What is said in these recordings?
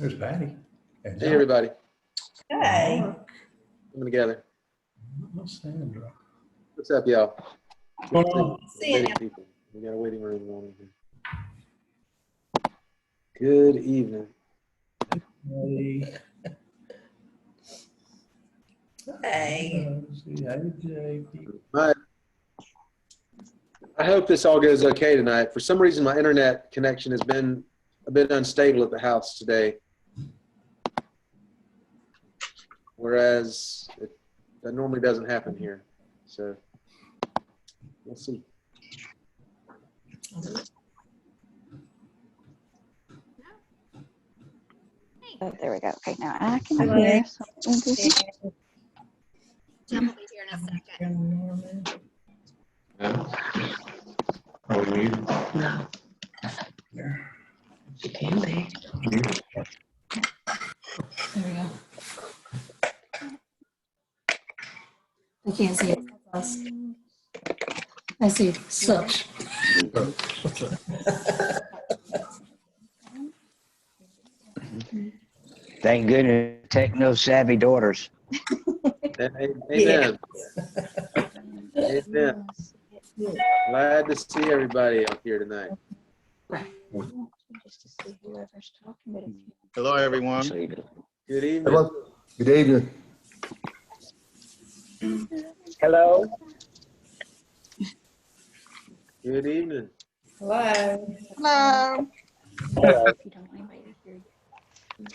There's Patty. And Hey, everybody. Hey. Coming together. Sandra. What's up, y'all? See you. People. We got a waiting room on here. Good evening. Hey. Hey. I hope this all goes okay tonight. For some reason, my internet connection has been a bit unstable at the house today. Whereas that normally doesn't happen here. So we'll see. Oh, there we go. Okay, now I can hear. So Jim will be here in a second. Oh, you? No. She can be. There we go. I can't see us. I see such. Thank goodness, techno-savvy daughters. Amen. Amen. Glad to see everybody out here tonight. just to see whoever's talking, but if you Hello, everyone. Good evening. Hello. Good evening. Hello. Good evening. Hello. Hello. If you don't want anybody to hear you.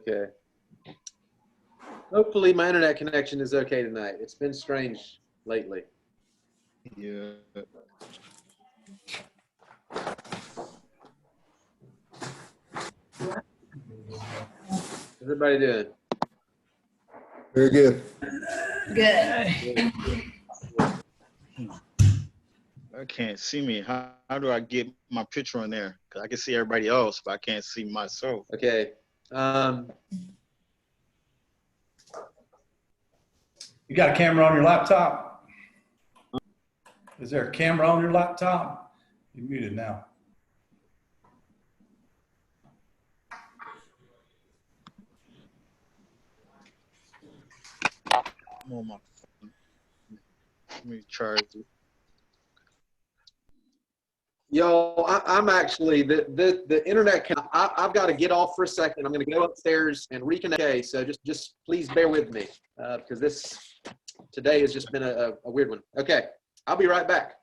Okay. Hopefully my internet connection is okay tonight. It's been strange lately. Yeah. How's everybody doing? Very good. Good. I can't see me. How do I get my picture on there? Because I can see everybody else, but I can't see myself. Okay. You got a camera on your laptop? Is there a camera on your laptop? You're muted now. I'm on my phone. Let me charge it. Y'all, I'm actually, the internet, I've got to get off for a second. I'm going to go upstairs and reconnect. Okay, so just please bear with me because today has just been a weird one. Okay, I'll be right back.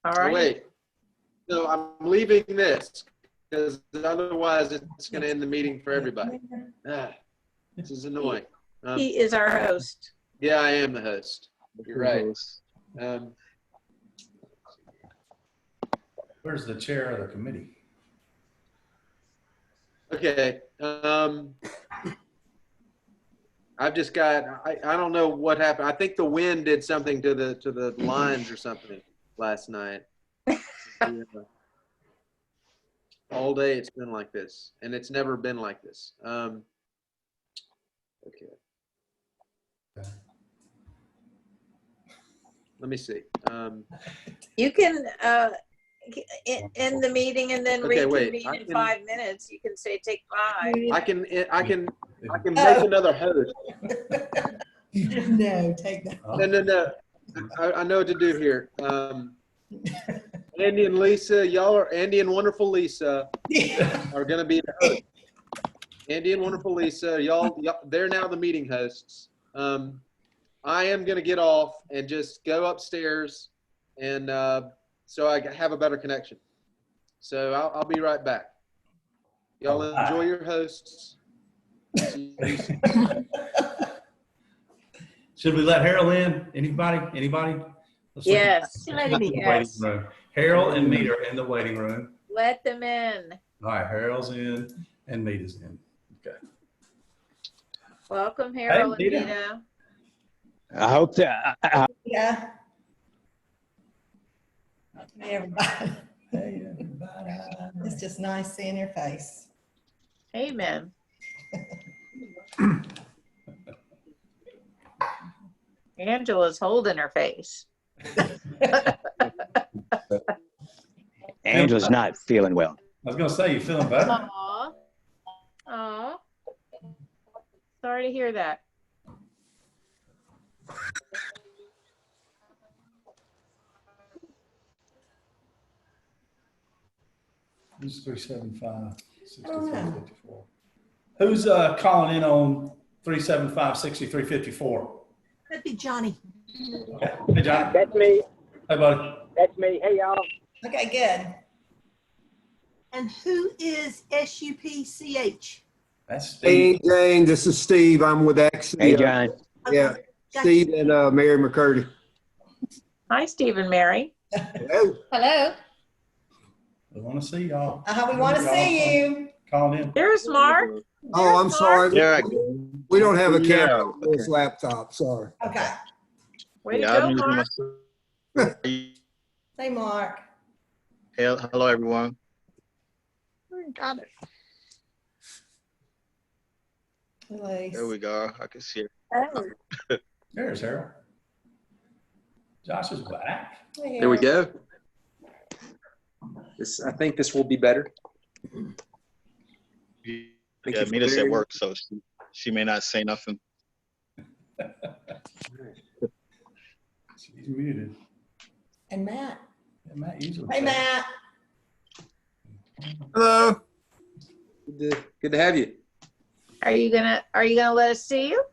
All right. Wait, so I'm leaving this because otherwise it's going to end the meeting for everybody. This is annoying. He is our host. Yeah, I am the host. You're right. Where's the chair of the committee? Okay. I've just got, I don't know what happened. I think the wind did something to the lines or something last night. Yeah. All day it's been like this, and it's never been like this. Okay. Let me see. You can end the meeting and then Okay, wait, reconvene I in can- 5 minutes. You can say take 5. I can make another host. No, take that. No. I know what to do here. Andy and Lisa, Andy and wonderful Lisa are going to be the hosts. Andy and wonderful Lisa, y'all, they're now the meeting hosts. I am going to get off and just go upstairs and so I have a better connection. So I'll be right back. Y'all enjoy your hosts. Should we let Harold in? Anybody? Let's look at Yes. the waiting Yes. room. Harold and Meet are in the waiting room. Let them in. All right, Harold's in and Meet is in. Okay. Welcome, Harold and Nita. Nita. I hope that. Yeah. Hey, everybody. Hey, everybody. It's just nice seeing your face. Amen. Angela's holding her face. Angela's not feeling well. I was gonna say, you feeling better? Aw. Aw. Sorry to hear that. Who's 375-6354? Who's calling in on 375-6354? That'd be Johnny. Okay. Hey, Johnny. That's me. Hey, buddy. That's me. Hey, y'all. Okay, good. And who is SUPCH? That's Steve. Hey, Jane, this is Steve. I'm with actually. Hey, John. Yeah, Gotcha. Steve and Mary McCurdy. Hi, Steve and Mary. Hello. Hello. We want to see y'all. We want to see you. Calling in. There's Mark. Oh, I'm sorry. Yeah. We don't have a Yeah. camera on this laptop, sorry. Okay. Way to Yeah, go, I'm using Mark. my- Say Mark. Hello, everyone. Got it. There we go. I can see it. Oh. There's Harold. Josh is back. There we go. I think this will be better. Yeah, Mita's at work, so she may not say nothing. She's muted. And Matt. Yeah, Matt usually. Hey, Matt. Hello. Good to have you. Are you gonna let us see you?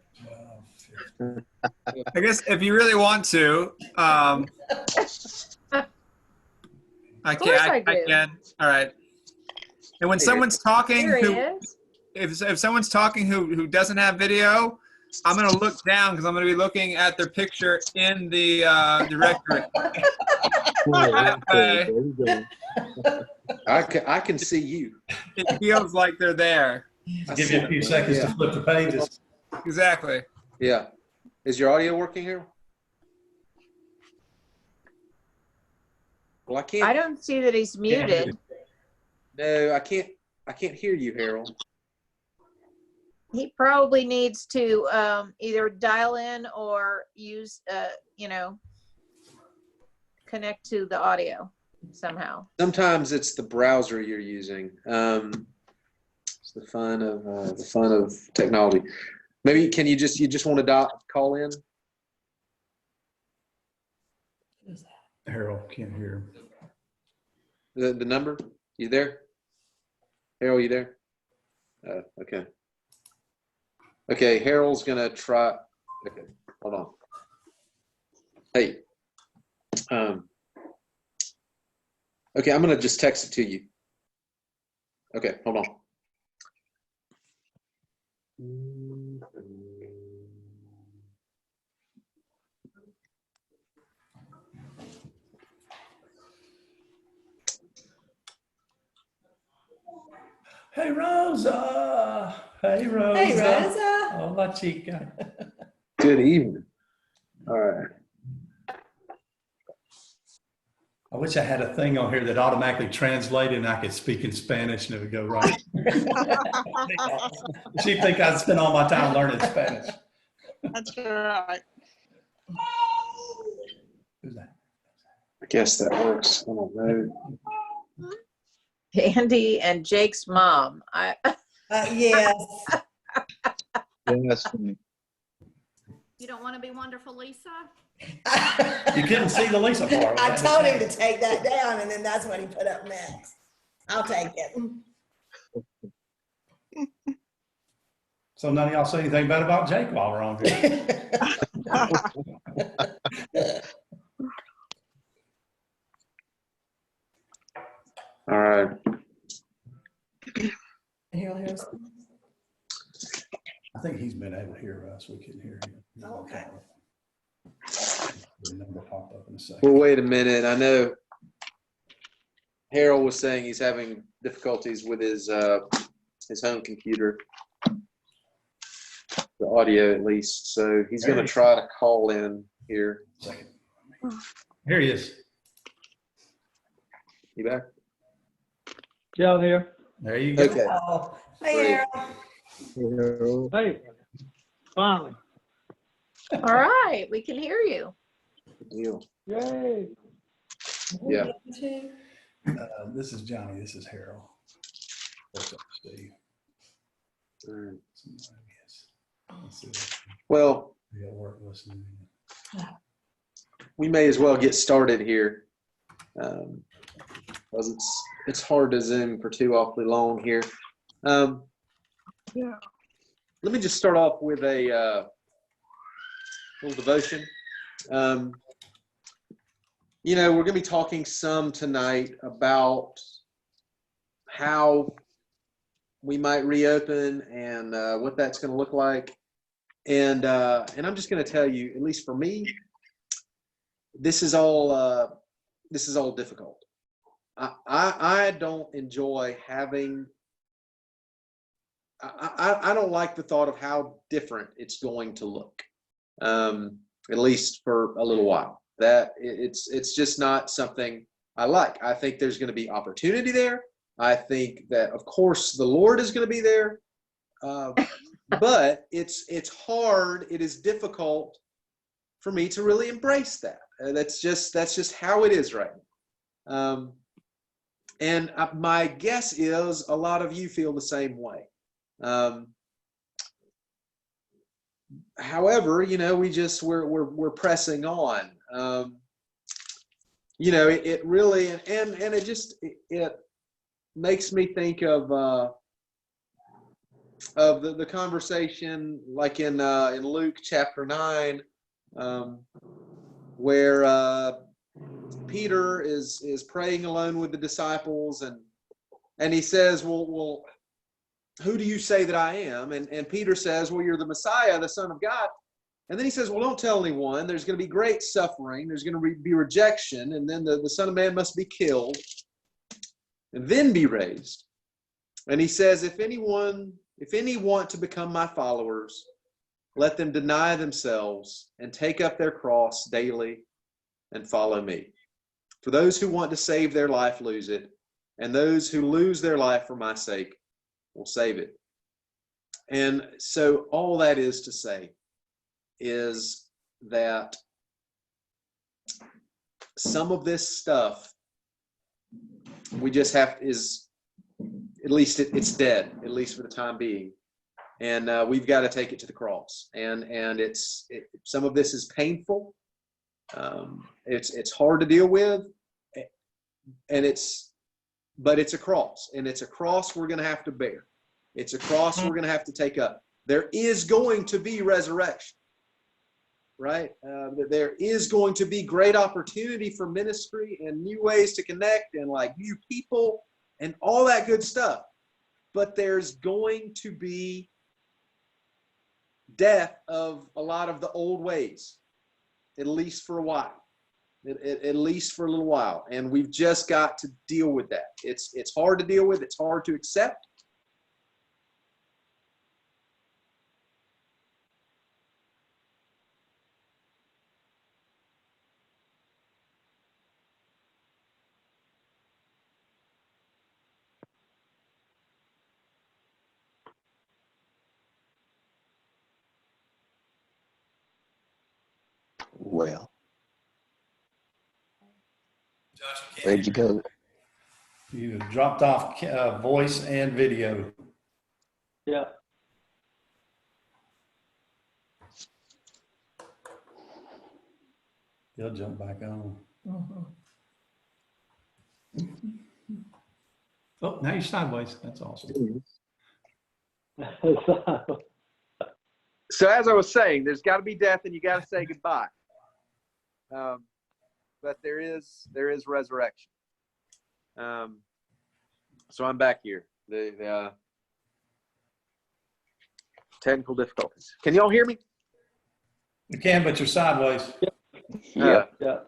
I guess if you really want to, I course I can. do. I can. All right. And when someone's talking, Here he is. if someone's talking who doesn't have video, I'm gonna look down because I'm gonna be looking at their picture in the directory. That way, I can see you. it feels like they're there. Give you a few seconds to flip the pages. Exactly. Yeah. Is your audio working here? Well, I can't. I don't see that he's muted. No, I can't hear you, Harold. He probably needs to either dial in or use, connect to the audio somehow. Sometimes it's the browser you're using. It's the fun of technology. Maybe you just want to call in? Harold can't hear. The number? You there? Harold, you there? Okay. Okay, Harold's gonna try. Okay, hold on. Hey. Okay, I'm gonna just text it to you. Okay, hold on. Hey, Rosa. Hey, Rosa. Hey, Rosa. Hola, chica. Good evening. All right. I wish I had a thing on here that automatically translated and I could speak in Spanish and it would go right. She'd think I'd spend all my time learning Spanish. That's right. Who's that? I guess that works. I don't know. Andy and Jake's mom. Yes. Yeah, that's funny. You don't want to be wonderful, Lisa? You couldn't see the Lisa part. I told him to take that down, and then that's what he put up next. I'll take it. So none of y'all say anything bad about Jake while we're on here. All right. I think he's been able to hear us. We couldn't hear him. Okay. The number pop up in a second. Well, wait a minute. I know Harold was saying he's having difficulties with his home computer, the audio at least. So he's going to try to call in here. Here he is. You back? Y'all here? There you go. Okay. Oh, hey, Great. Harold. Hey, finally. All right, we can hear you. Good deal. Yay. Yeah. This is Johnny. This is Harold. What's up, Steve? All right. Somebody is- let's see. Well, We got work listening. we may as well get started here, because it's hard to Zoom for too awfully long here. Yeah. Let me just start off with a little devotion. You know, we're going to be talking some tonight about how we might reopen and what that's going to look like. And I'm just going to tell you, at least for me, this is all difficult. I don't enjoy having. I don't like the thought of how different it's going to look, at least for a little while. That it's just not something I like. I think there's going to be opportunity there. I think that, of course, the Lord is going to be there, but it's hard. It is difficult for me to really embrace that. That's just how it is right now. And my guess is a lot of you feel the same way. However, you know, we're pressing on. You know, it really and it makes me think of the conversation like in Luke chapter 9, where Peter is praying alone with the disciples, and he says, well, who do you say that I am? And Peter says, well, you're the Messiah, the Son of God. And then he says, well, don't tell anyone. There's going to be great suffering. There's going to be rejection. And then the Son of Man must be killed and then be raised. And he says, if any want to become my followers, let them deny themselves and take up their cross daily and follow me. For those who want to save their life lose it, and those who lose their life for my sake will save it. And so all that is to say is that some of this stuff we just is at least it's dead, at least for the time being, and we've got to take it to the cross. And some of this is painful. It's hard to deal with, and but it's a cross, and it's a cross we're going to have to bear. It's a cross we're going to have to take up. There is going to be resurrection, right? There is going to be great opportunity for ministry and new ways to connect and like new people and all that good stuff. But there's going to be death of a lot of the old ways, at least for a while. At least for a little while, and we've just got to deal with that. It's hard to deal with. It's hard to accept. Well, Josh, where'd you go? you dropped off voice and video. Yeah. He'll jump back on. Oh, now you're sideways. That's awesome. So as I was saying, there's got to be death, and you got to say goodbye. But there is resurrection. So I'm back here. The technical difficulties. Can y'all hear me? You can, but you're sideways. Yeah. Yeah.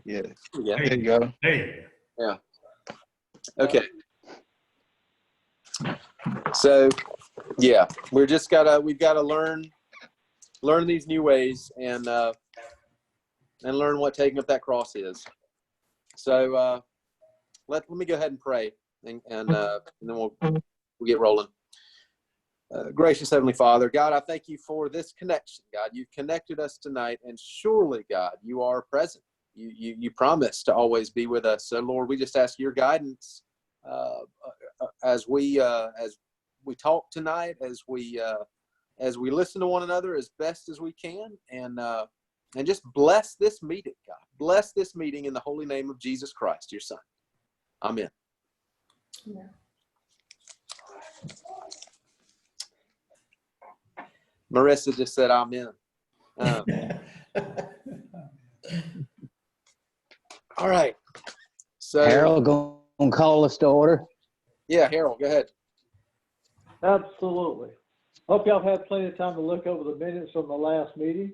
Yeah. Yeah. There you go. Hey. Yeah. Okay. So, yeah, we've got to learn these new ways and learn what taking up that cross is. So, let me go ahead and pray, and then we'll get rolling. Gracious Heavenly Father, God, I thank you for this connection. God, you've connected us tonight, and surely, God, you are present. You promise to always be with us. So, Lord, we just ask your guidance as we talk tonight, as we listen to one another as best as we can, and just bless this meeting, God. Bless this meeting in the holy name of Jesus Christ, your Son. Amen. Yeah. Marissa just said amen. All right. So Harold gonna call us to order. Yeah, Harold, go ahead. Absolutely. Hope y'all had plenty of time to look over the minutes from the last meeting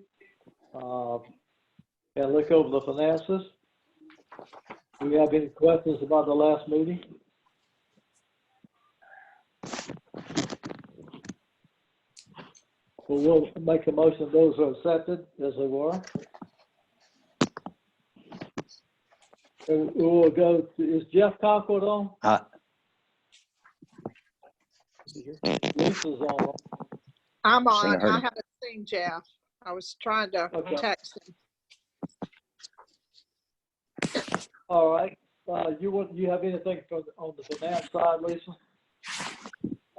and look over the finances. Do you have any questions about the last meeting? Well, we'll make a motion. Those are accepted as they were. And we'll go to, is Jeff Concord on? Lisa's on. I'm Seen on. her. I haven't seen Jeff. I was trying to text him. All right. You have anything on the finance side, Lisa?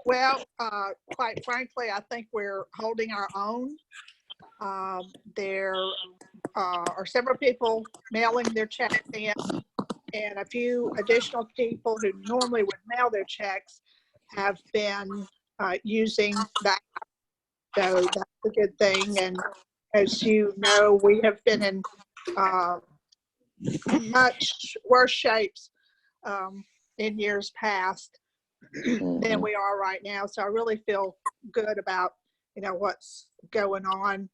Well, quite frankly, I think we're holding our own. There are several people mailing their checks in, and a few additional people who normally would mail their checks have been using that. So that's a good thing. And as you know, we have been in much worse shapes in years past than we are right now. So I really feel good about, what's going on.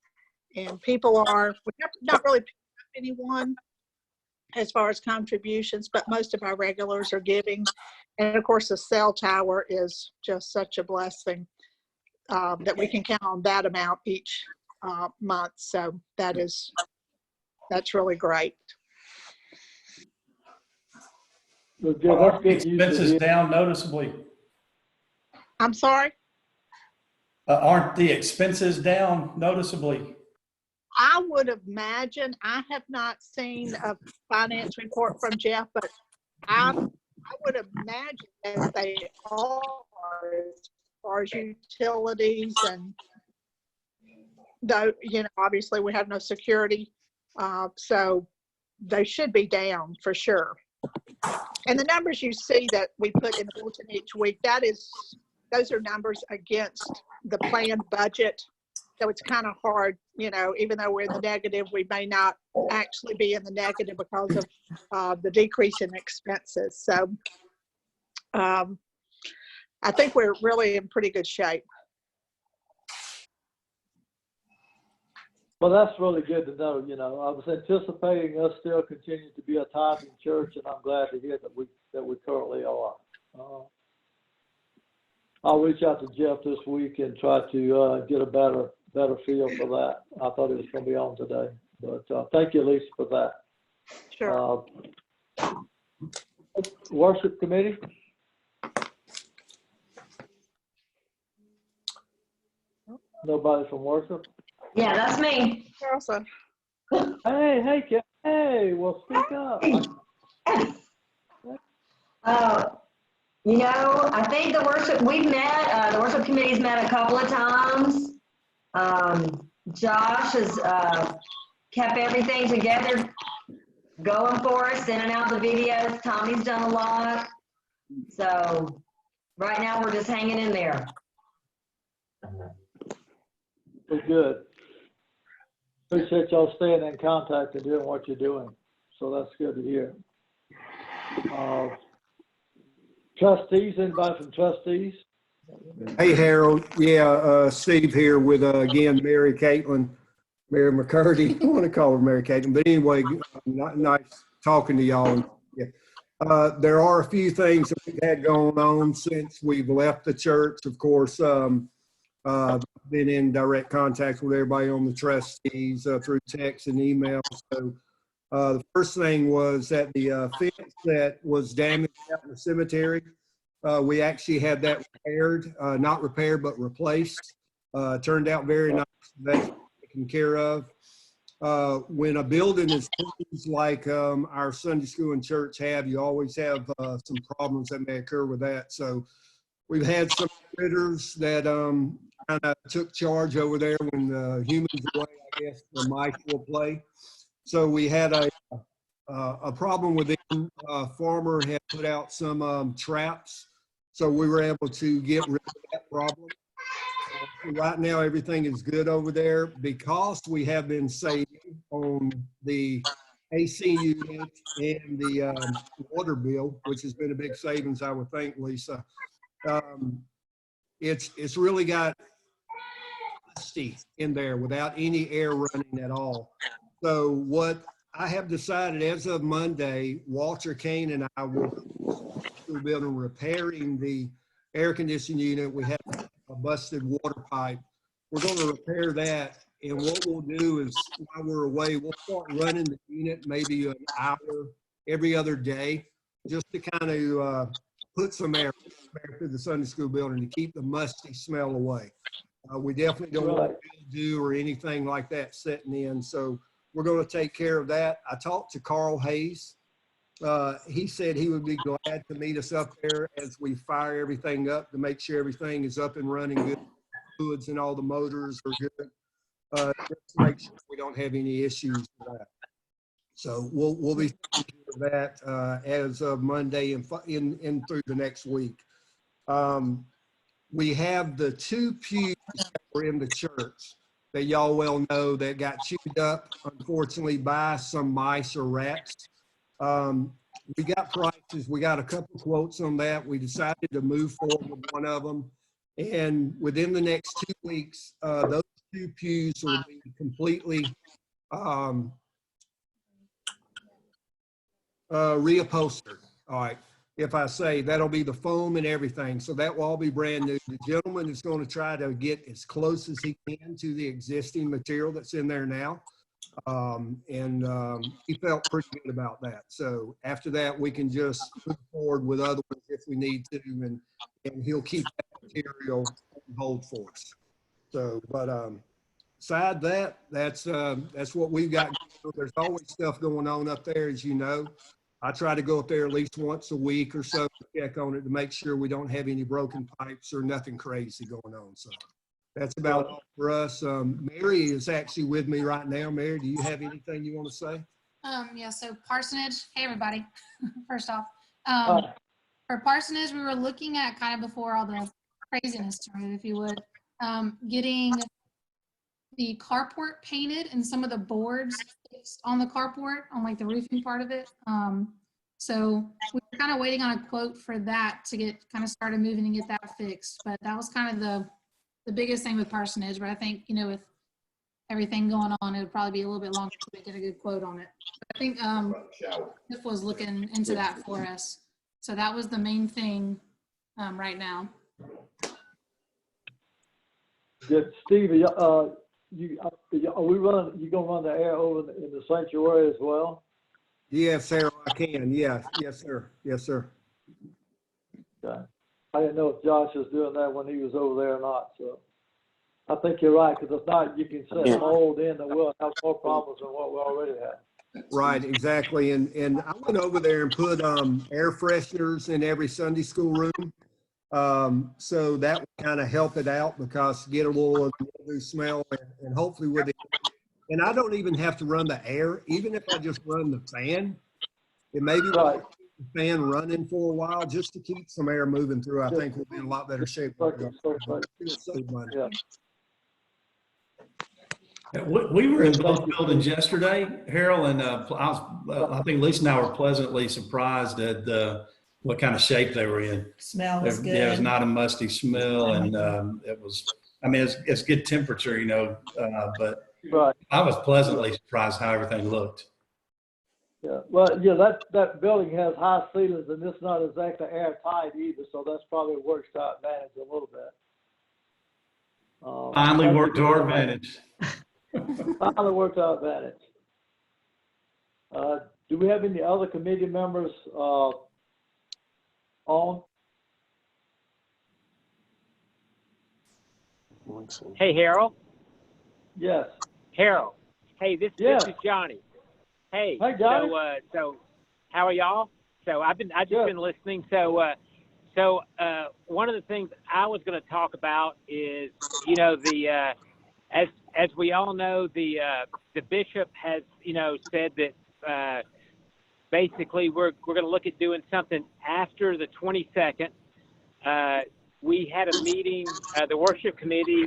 And people are, we have not really picked up anyone as far as contributions, but most of our regulars are giving. And of course, the cell tower is just such a blessing that we can count on that amount each month. So that's really great. Are the expenses down noticeably? I'm sorry? Aren't the expenses down noticeably? I would imagine, I have not seen a finance report from Jeff, but I would imagine that they are as far as utilities, and though, obviously we have no security, so they should be down for sure. And the numbers you see that we put in the bulletin each week, those are numbers against the planned budget. So it's kind of hard, even though we're in the negative, we may not actually be in the negative because of the decrease in expenses. So I think we're really in pretty good shape. Well, that's really good to know. I was anticipating us still continuing to be a tithing church, and I'm glad to hear that we currently are. I'll reach out to Jeff this week and try to get a better feel for that. I thought he was going to be on today, but thank you, Lisa, for that. Sure. Worship committee. Nobody from worship? Yeah, that's me. Awesome. Hey, well, speak up. I think the worship committee's met a couple of times. Josh has kept everything together, going for us, sending out the videos. Tommy's done a lot. So right now we're just hanging in there. Good. Appreciate y'all staying in contact and doing what you're doing. So that's good to hear. Trustees, anybody from trustees? Hey, Harold. Yeah, Steve here with, again, Mary McCurdy. I want to call her Mary Caitlin. But anyway, nice talking to y'all. Yeah. There are a few things that we've had going on since we've left the church. Of course, been in direct contact with everybody on the trustees through text and email. So the first thing was that the fence that was damaged out in the cemetery, We actually had that repaired, not repaired, but replaced. Turned out very nice. That's taken care of. When a building is closed like our Sunday school and church have, you always have some problems that may occur with that. So we've had some critters that kind of took charge over there when the humans away, I guess the mice will play. So we had a problem with them. Farmer had put out some traps, so we were able to get rid of that problem. Right now, everything is good over there because we have been saving on the AC unit and the water bill, which has been a big savings, I would think, Lisa. It's really got musty in there without any air running at all. So what I have decided as of Monday, Walter Kane and I will be repairing the air conditioning unit. We have a busted water pipe. We're going to repair that. And what we'll do is while we're away, we'll start running the unit maybe an hour every other day, just to kind of put some air through the Sunday school building to keep the musty smell away. We definitely don't want mildew or anything like that setting in. So we're going to take care of that. I talked to Carl Hayes. He said he would be glad to meet us up there as we fire everything up to make sure everything is up and running good. Fluids and all the motors are good. Just to make sure we don't have any issues with that. So we'll be taking care of that as of Monday and through the next week. We have the 2 pews that were in the church that y'all well know that got chewed up, unfortunately, by some mice or rats. We got prices. We got a couple quotes on that. We decided to move forward with one of them. And within the next 2 weeks, those 2 pews will be completely reupholstered. All right. If I say that'll be the foam and everything. So that will all be brand new. The gentleman is going to try to get as close as he can to the existing material that's in there now. He felt pretty good about that. So after that, we can just move forward with other ones if we need to, and he'll keep that material on hold for us. So, but aside that, that's what we've got. There's always stuff going on up there, as you know. I try to go up there at least once a week or so to check on it to make sure we don't have any broken pipes or nothing crazy going on. So that's about all for us. Mary is actually with me right now. Mary, do you have anything you want to say? Yeah, so parsonage, hey everybody, first off. For parsonage, we were looking at kind of before all the craziness started, if you would, getting the carport painted and some of the boards fixed on the carport, on like the roofing part of it. So we were kind of waiting on a quote for that to get kind of started moving and get that fixed. But that was kind of the biggest thing with parsonage. But I think, you know, with everything going on, it would probably be a little bit longer to get a good quote on it. But I think Tiff was looking into that for us. So that was the main thing right now. Good, Steve. You gonna run the air over in the sanctuary as well? Yes, sir. I can. Yes, sir. Yes, sir. Okay. I didn't know if Josh was doing that when he was over there or not. So I think you're right, because if not, you can set mold in and we'll have more problems than what we already have. Right, exactly. And I went over there and put air fresheners in every Sunday school room. So that would kind of help it out, because get a little of the smell and hopefully with it. And I don't even have to run the air. Even if I just run the fan, it may be right. The fan running for a while just to keep some air moving through. I think we'll be in a lot better shape. Yeah, we were in both buildings yesterday, Harold, and I think Lisa and I were pleasantly surprised at what kind of shape they were in. Smell was good. Yeah, it was not a musty smell, and it was. I mean, it's good temperature, you know, but right. I was pleasantly surprised how everything looked. Yeah, well, yeah, that building has high ceilings, and it's not exactly airtight either, so that's probably works to our advantage a little bit. Finally worked to our advantage. Finally worked to our advantage. Do we have any other committee members on? Hey, Harold. Yes. Harold. Hey, this is Johnny. Hey. Hey, Johnny. So how are y'all? So I've just been listening. So one of the things I was going to talk about is, you know, as we all know, the bishop has, you know, said that basically we're going to look at doing something after the 22nd. We had a meeting, the worship committee,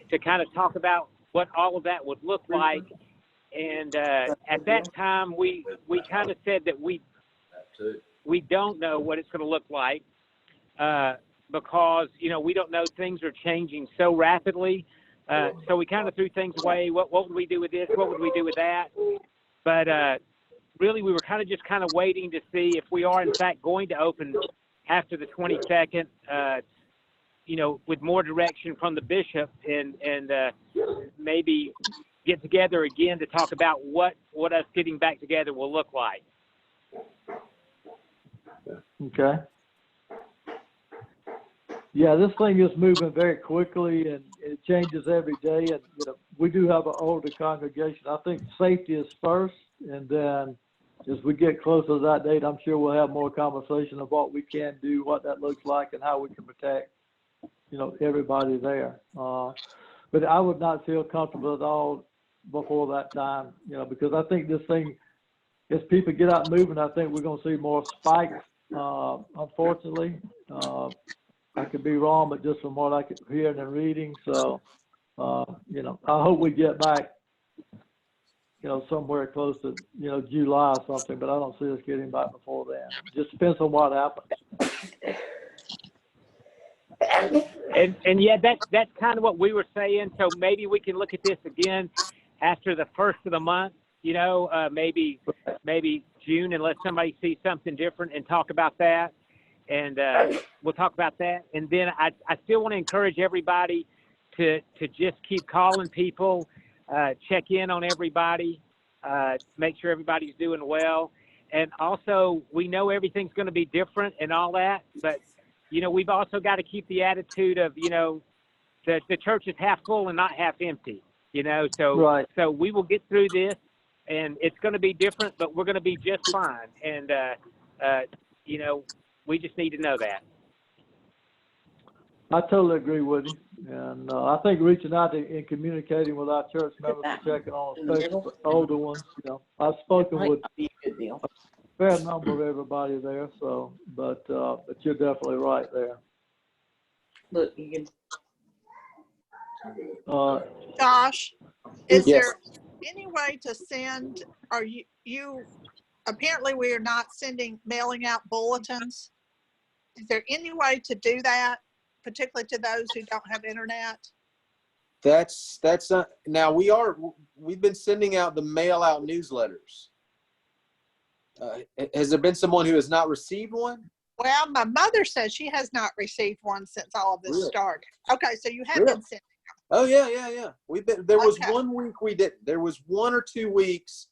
to kind of talk about what all of that would look like. And at that time, we kind of said that we don't know what it's going to look like because, you know, we don't know, things are changing so rapidly. So we kind of threw things away. What would we do with this? What would we do with that? But really, we were kind of waiting to see if we are, in fact, going to open after the 22nd, you know, with more direction from the bishop and maybe get together again to talk about what us getting back together will look like. Okay. Yeah, this thing is moving very quickly and it changes every day. And, you know, we do have an older congregation. I think safety is first. And then as we get closer to that date, I'm sure we'll have more conversation of what we can do, what that looks like, and how we can protect, you know, everybody there. But I would not feel comfortable at all before that time, you know, because I think this thing, as people get out moving, I think we're going to see more spikes, unfortunately. I could be wrong, but just from what I could hear and reading. So, you know, I hope we get back, you know, somewhere close to, you know, July or something, but I don't see us getting back before then. Just depends on what happens. And yeah, that's kind of what we were saying. So maybe we can look at this again after the first of the month, you know, maybe June, unless somebody sees something different, and talk about that. And we'll talk about that. And then I still want to encourage everybody to just keep calling people, check in on everybody, make sure everybody's doing well. And also, we know everything's going to be different and all that, but, you know, we've also got to keep the attitude of, you know, the church is half full and not half empty, you know. So, right. So we will get through this, and it's going to be different, but we're going to be just fine. And, you know, we just need to know that. I totally agree with you. And I think reaching out and communicating with our church members and checking on especially older ones, you know, I've spoken with a fair number of everybody there. So, but you're definitely right there. Look, you can. Josh, is Yes. there any way to send, are you apparently we are not mailing out bulletins. Is there any way to do that, particularly to those who don't have internet? That's not, now we've been sending out the mail out newsletters. Has there been someone who has not received one? Well, my mother says she has not received one since all of this Really? started. Okay, so you have Really? been sending. Oh yeah. There was 1 week we didn't. There was 1 or 2 weeks.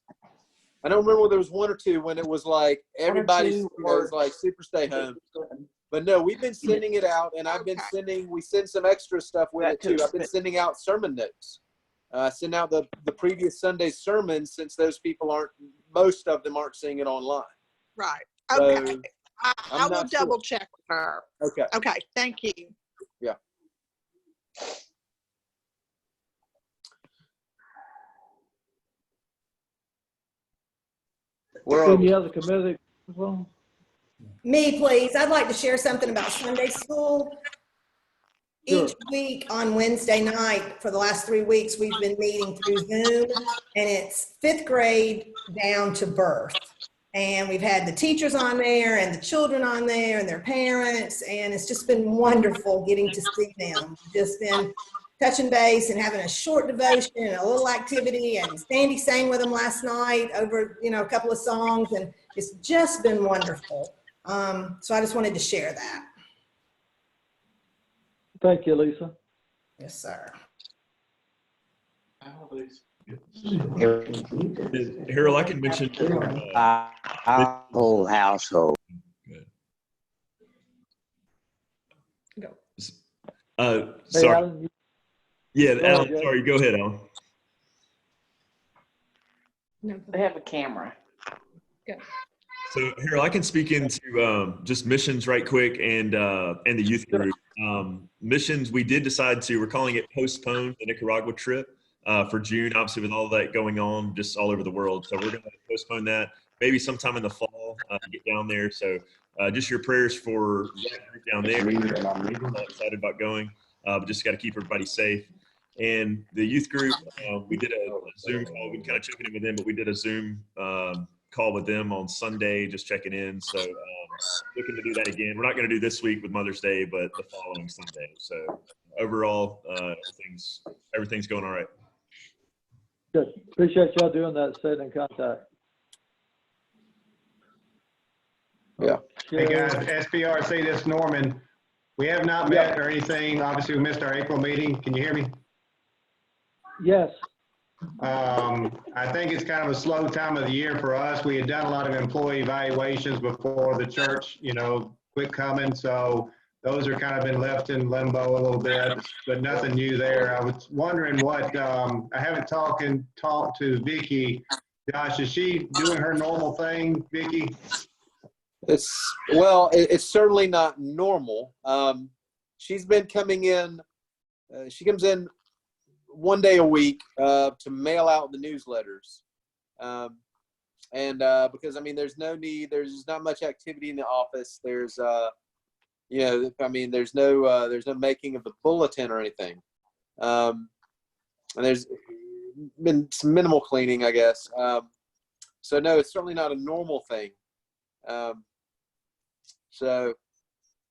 I don't remember whether there was 1 or 2 when it was like everybody was like super stay home. But no, we've been sending it out, and I've been we send some extra stuff with it too. I've been sending out sermon notes. Send out the previous Sunday's sermons, since those people most of them aren't seeing it online. Right. Okay. So, I will double check with her. Okay. Okay. Thank you. Yeah. Any other committee? Well, Me, please. I'd like to share something about Sunday school. Sure. Each week on Wednesday night for the last 3 weeks, we've been meeting through Zoom, and it's 5th grade down to birth. And we've had the teachers on there and the children on there and their parents, and it's just been wonderful getting to see them. Just been touching base and having a short devotion and a little activity, and Sandy sang with them last night over, you know, a couple of songs, and it's just been wonderful. So I just wanted to share that. Thank you, Lisa. Yes, sir. Harold, I can mention Our whole household. sorry. Yeah, Go Alan, ahead, Jay. sorry, go ahead, Alan. They have a camera. So Harold, I can speak into just missions right quick and the youth group. Missions, we did decide to, we're calling it postpone the Nicaragua trip for June, obviously with all that going on just all over the world. So we're going to postpone that maybe sometime in the fall to get down there. So just your prayers for that group down there. I'm excited about going, but just got to keep everybody safe. And the youth group, we did a Zoom call. We've been kind of checking in with them, but we did a Zoom call with them on Sunday, just checking in. So looking to do that again. We're not going to do this week with Mother's Day, but the following Sunday. So overall, everything's going all right. Good. Appreciate y'all doing that, staying in contact. Yeah. Hey guys, SPRC, this is Norman. We have not met or anything. Obviously, we missed our April meeting. Can you hear me? Yes. I think it's kind of a slow time of the year for us. We had done a lot of employee evaluations before the church, quit coming. So those are kind of been left in limbo a little bit, but nothing new there. I was wondering what, I haven't talked to Vicky. Josh, is she doing her normal thing, Vicky? It's certainly not normal. She's been coming in, she comes in one day a week to mail out the newsletters. Because, I mean, there's no need, there's not much activity in the office. There's, there's no making of the bulletin or anything. And there's been some minimal cleaning, I guess. So no, it's certainly not a normal thing. So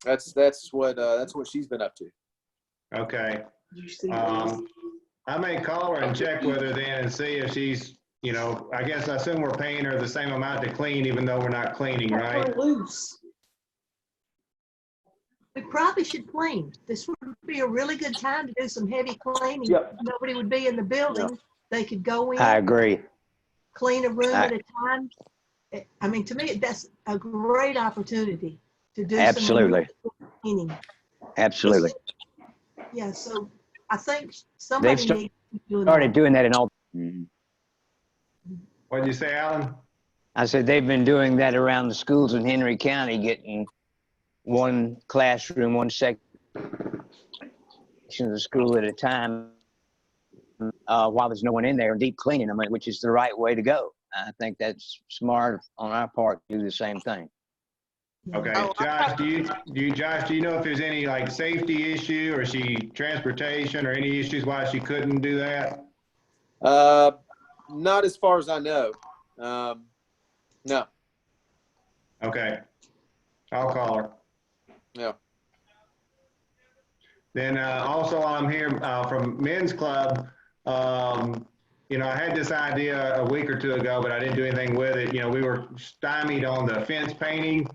that's what she's been up to. Okay. I may call her and check with her then and see if she's, I guess I assume we're paying her the same amount to clean even though we're not cleaning, right? Loose. We probably should clean. This would be a really good time to do some heavy cleaning. Yep. Nobody would be in the building. Yep. They could go in. I agree. Clean a room at a time. I mean, to me, that's a great opportunity to do Absolutely. some cleaning. Absolutely. Yeah, so I think somebody They've needs to do started that. doing that in all. What did you say, Alan? I said they've been doing that around the schools in Henry County, getting one classroom, one section of the school at a time while there's no one in there and deep cleaning them, which is the right way to go. I think that's smart on our part to do the same thing. Okay, Josh, do you know if there's any like safety issue or transportation or any issues why she couldn't do that? Not as far as I know. No. Okay, I'll call her. Yeah. Then also I'm here from Men's Club. I had this idea a week or two ago, but I didn't do anything with it. We were stymied on the fence painting.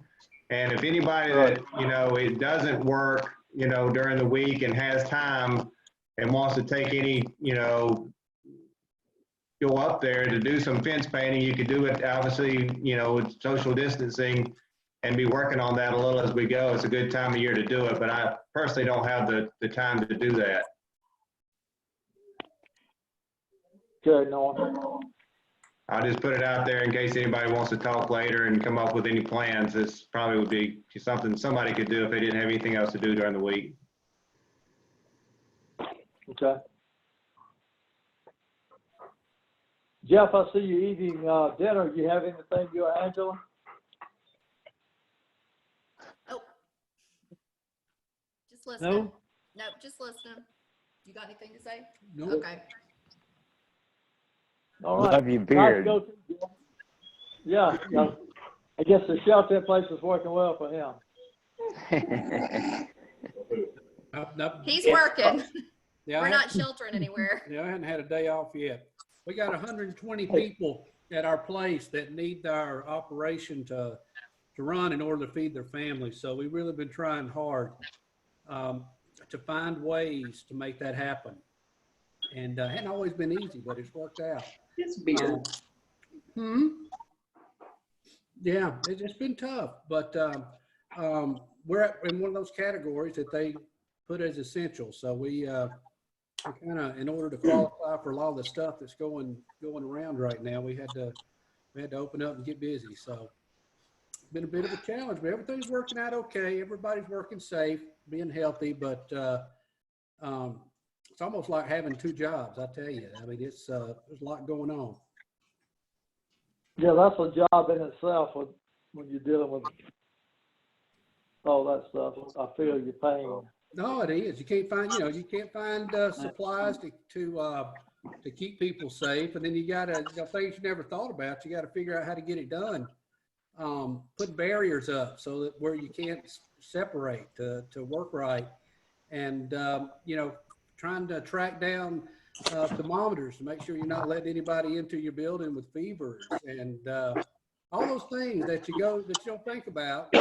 And if anybody that, it doesn't work, during the week and has time and wants to take any, go up there to do some fence painting, you could do it obviously, with social distancing and be working on that a little as we go. It's a good time of year to do it, but I personally don't have the time to do that. Good, Norm. I'll just put it out there in case anybody wants to talk later and come up with any plans. This probably would be something somebody could do if they didn't have anything else to do during the week. Okay. Jeff, I see you eating dinner. You have anything, you or Angela? Just listening. No? No, just listening. You got anything to say? Nope. Okay. All right. Love your beard. Nice to go to, yeah. I guess the shelter in place is working well for him. He's working. Yeah, We're not sheltering anywhere. Yeah, I hadn't had a day off yet. We got 120 people at our place that need our operation to run in order to feed their families. So we've really been trying hard to find ways to make that happen. And it hadn't always been easy, but it's worked out. It's beer. Yeah, it's been tough, but we're in one of those categories that they put as essential. So we kind of, in order to qualify for a lot of the stuff that's going around right now, we had to open up and get busy. So it's been a bit of a challenge, but everything's working out okay. Everybody's working safe, being healthy, but it's almost like having two jobs. I tell you, I mean, there's a lot going on. Yeah, that's a job in itself when you're dealing with all that stuff. I feel your pain. No, it is. You can't find, supplies to keep people safe, and then you got things you never thought about. You got to figure out how to get it done. Put barriers up so that where you can't separate to work right, and trying to track down thermometers to make sure you're not letting anybody into your building with fevers and all those things that you don't think about.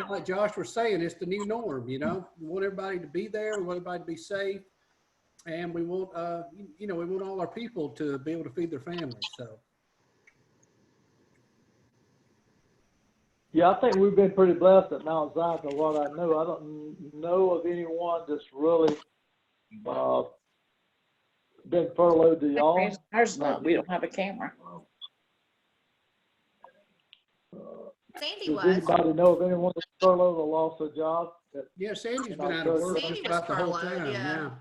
Like Josh was saying, it's the new norm. We want everybody to be there. We want everybody to be safe, and we want we want all our people to be able to feed their families. So. Yeah, I think we've been pretty blessed at Mount Zion from what I know. I don't know of anyone that's really been furloughed to y'all. Ours not. We don't have a camera. Sandy Does was. anybody know of anyone that's furloughed or lost a job? Yeah, Sandy's been out of work just about the whole time.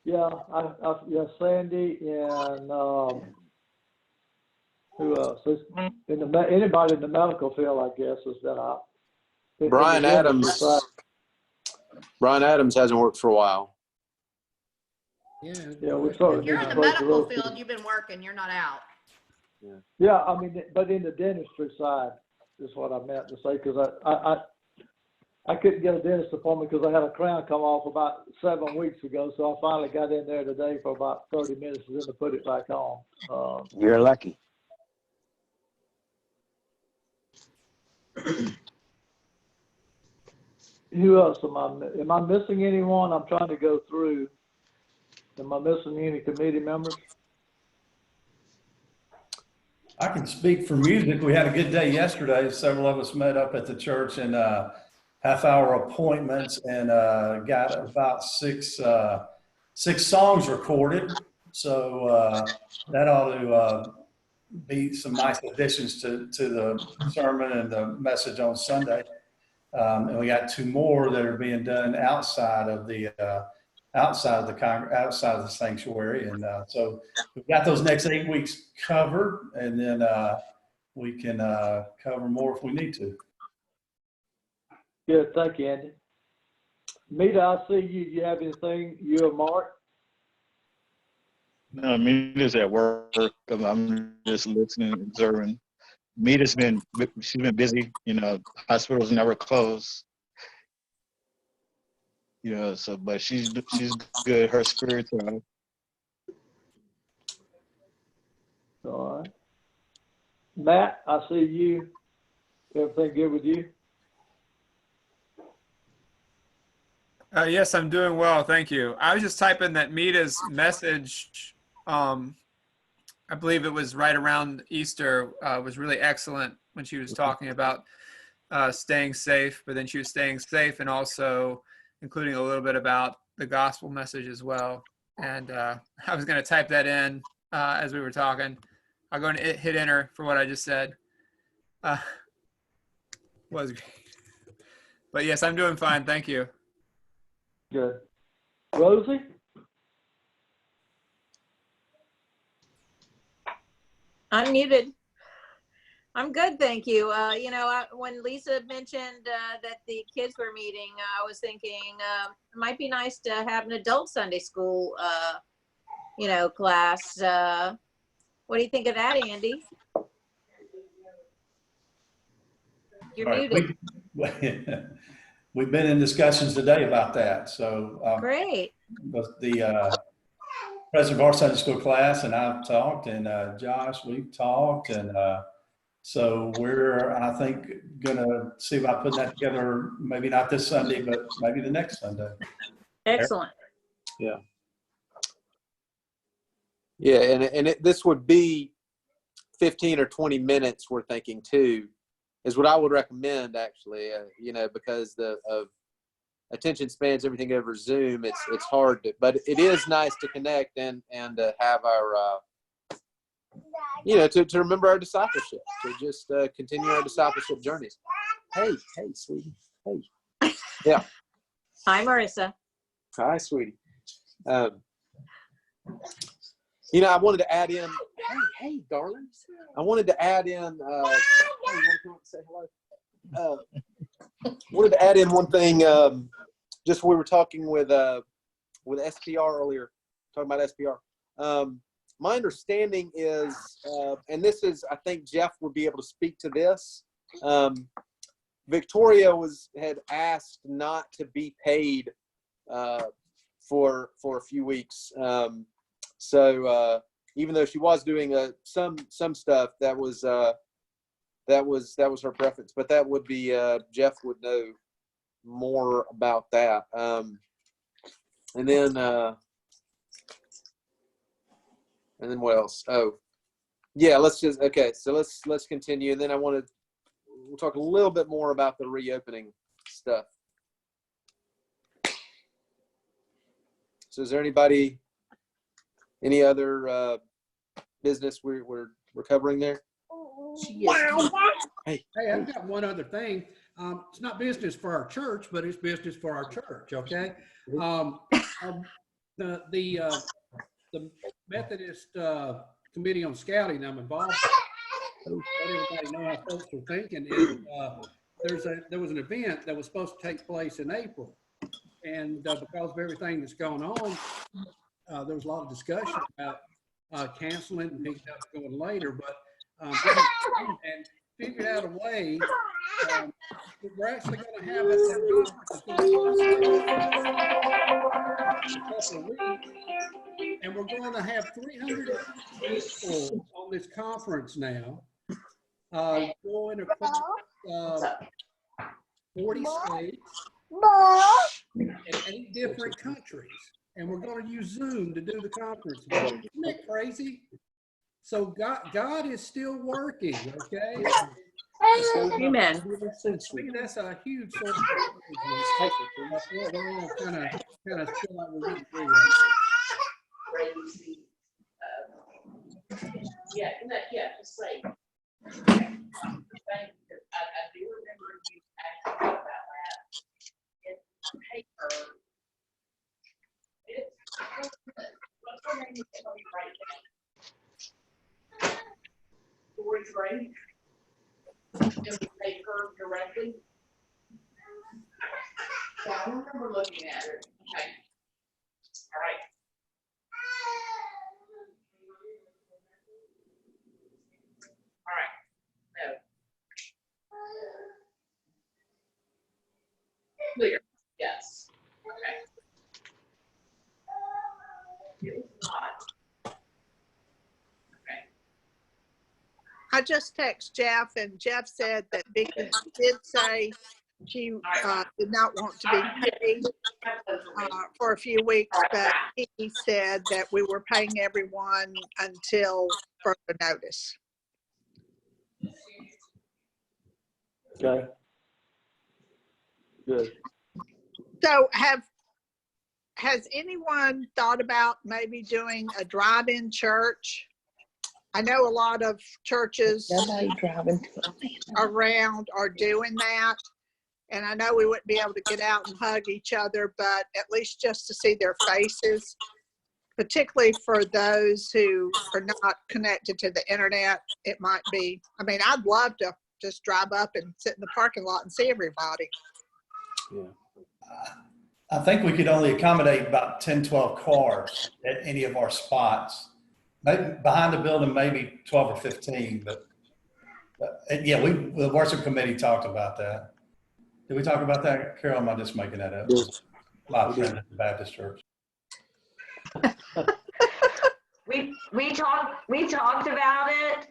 Yeah, Sandy and who else? Anybody in the medical field, I guess, has been out. Brian Adams. Brian Adams hasn't worked for a while. Yeah, If you're in the medical field, you've been working. You're not out. Yeah, I mean, but in the dentistry side is what I meant to say, because I couldn't get a dentist appointment because I had a crown come off about 7 weeks ago, so I finally got in there today for about 30 minutes and then to put it back on. You're lucky. Who else am I missing anyone? I'm trying to go through. Am I missing any committee members? I can speak for music. We had a good day yesterday. Several of us met up at the church in half-hour appointments and got about six songs recorded. So that ought to be some nice additions to the sermon and the message on Sunday. And we got 2 more that are being done outside of the sanctuary, and so we've got those next 8 weeks covered, and then we can cover more if we need to. Good, thank you, Andy. Mita, I see you. You have anything? You and Mark? No, Mita's at work. I'm just listening, observing. Mita's been busy. Hospitals never close. So but she's good. Her spirit's on. All right. Matt, I see you. Everything good with you? Yes, I'm doing well. Thank you. I was just typing that Mita's message. I believe it was right around Easter, was really excellent when she was talking about staying safe, but then she was staying safe and also including a little bit about the gospel message as well. And I was going to type that in as we were talking. I'll go and hit enter for what I just said. Was great. But yes, I'm doing fine. Thank you. Good. Rosie? Unmuted. I'm good, thank you. When Lisa mentioned that the kids were meeting, I was thinking it might be nice to have an adult Sunday school, class. What do you think of that, Andy? You're muted. We've been in discussions today about that. So great. The president of our Sunday school class and I've talked, and Josh, we've talked, and so we're, I think, gonna see about putting that together. Maybe not this Sunday, but maybe the next Sunday. Excellent. Yeah. Yeah, and this would be 15 or 20 minutes. We're thinking too, is what I would recommend actually. Because of attention spans, everything over Zoom, it's hard to, but it is nice to connect and have our, to remember our discipleship, to just continue our discipleship journeys. Hey, sweetie. Hey. Yeah. Hi, Marissa. Hi, sweetie. I wanted to add in, hey, darling. I wanted to add in, you want to come up and say hello? Wanted to add in one thing, just we were talking with SPR earlier, talking about SPR. My understanding is, and this is, I think Jeff would be able to speak to this. Victoria had asked not to be paid for a few weeks. So even though she was doing some stuff, that was her preference. But that would be Jeff would know more about that. And then what else? Oh, yeah. So let's continue. And then we'll talk a little bit more about the reopening stuff. So is there any other business we're covering there? Hey, I've got one other thing. It's not business for our church, but it's business for our church. Okay. The Methodist Committee on Scouting I'm involved with, let everybody know how folks are thinking is there was an event that was supposed to take place in April, and because of everything that's going on, there was a lot of discussion about canceling and picking up going later, but and figured out a way. We're actually going to have a couple of weeks, and we're going to have 300 people on this conference now, going across 40 states and 8 different countries. And we're going to use Zoom to do the conference. Isn't that crazy? So God is still working, okay? Amen. I mean, that's a huge source of encouragement. That's what we're all kind of feel like we're getting through. Just say. I do remember you actually talked about that. It's paper. What's her name? Let me write it down. Tori's right. Can we pay her directly? So I remember looking at it. Okay. All right. All right. No. Clear. Yes. Okay. It was not. Okay. I just texted Jeff, and Jeff said that Vicky did say she did not want to be paid for a few weeks, but he said that we were paying everyone until further notice. Okay. Good. So has anyone thought about maybe doing a drive-in church? I know a lot of churches around are doing that. And I know we wouldn't be able to get out and hug each other, but at least just to see their faces, particularly for those who are not connected to the internet, it might be, I mean, I'd love to just drive up and sit in the parking lot and see everybody. Yeah. I think we could only accommodate about 10, 12 cars at any of our spots. Maybe behind the building, maybe 12 or 15, but yeah, the worship committee talked about that. Did we talk about that, Carol? Am I just making that up? Yes. My friend at the Baptist church. We talked about it,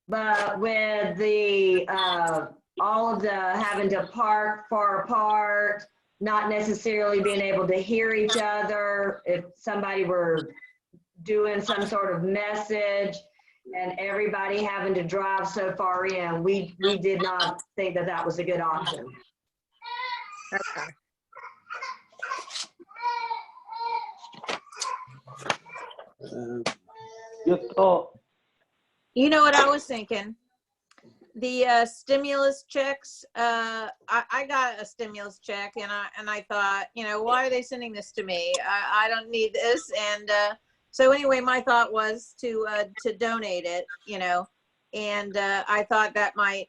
but with the all of the having to park far apart, not necessarily being able to hear each other, if somebody were doing some sort of message and everybody having to drive so far in, we did not think that was a good option. Okay. Good thought. You know what I was thinking? The stimulus checks. I got a stimulus check, and I thought, you know, why are they sending this to me? I don't need this. And so anyway, my thought was to donate it, you know, and I thought that might,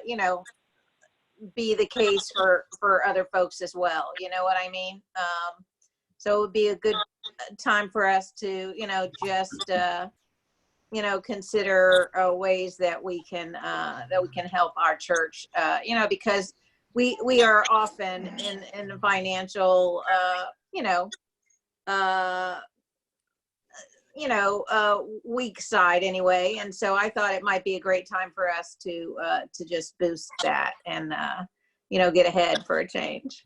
you know, be the case for other folks as well. You know what I mean? So it would be a good time for us to, you know, just you know, consider ways that we can help our church, you know, because we are often in the financial, you know, weak side anyway. And so I thought it might be a great time for us to just boost that and, you know, get ahead for a change.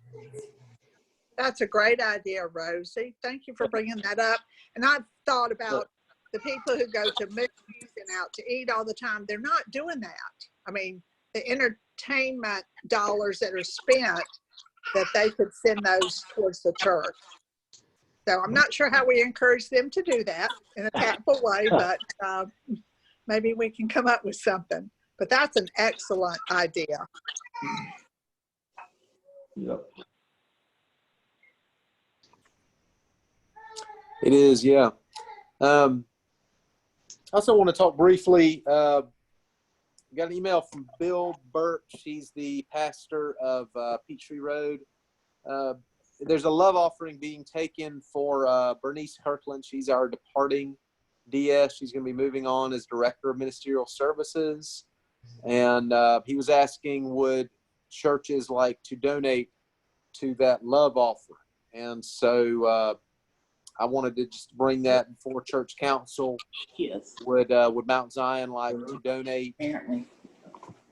That's a great idea, Rosie. Thank you for bringing that up. And I've thought about the people who go to movies and out to eat all the time. They're not doing that. I mean, the entertainment dollars that are spent, that they could send those towards the church. So I'm not sure how we encourage them to do that in a tactful way, but maybe we can come up with something. But that's an excellent idea. Yep. It is, yeah. I also want to talk briefly. We got an email from Bill Birch. He's the pastor of Peachtree Road. There's a love offering being taken for Bernice Kirkland. She's our departing DS. She's going to be moving on as Director of Ministerial Services. And he was asking, would churches like to donate to that love offering? And so I wanted to just bring that before Church Council. Yes. Would Mount Zion like to donate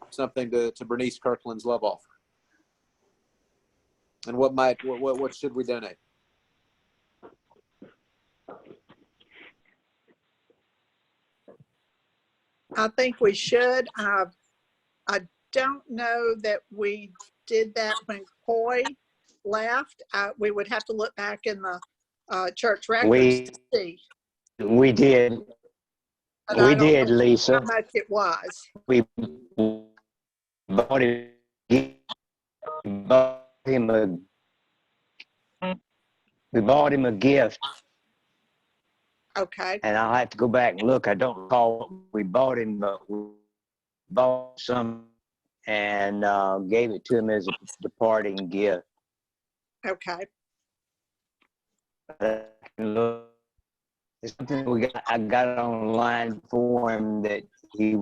something to Bernice Kirkland's love offering? And what should we donate? I think we should. I don't know that we did that when Coy left. We would have to look back in the church records to see. We did. But We I don't did, know Lisa. how much it was. We bought him a gift. Okay. And I'll have to go back and look. I don't recall what we bought him, but we bought some and gave it to him as a departing gift. Okay. It's something I got online for him that he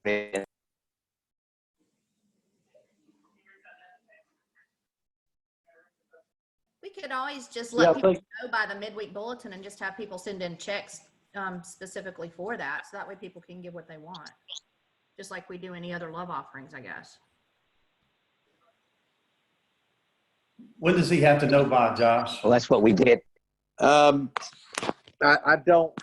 read. We could always just let Yeah, people know by the midweek bulletin and just have people send in checks specifically for that. So that way people can give what they want. Just like we do any other love offerings, I guess. When does he have to know by, Josh? Well, that's what we did. I don't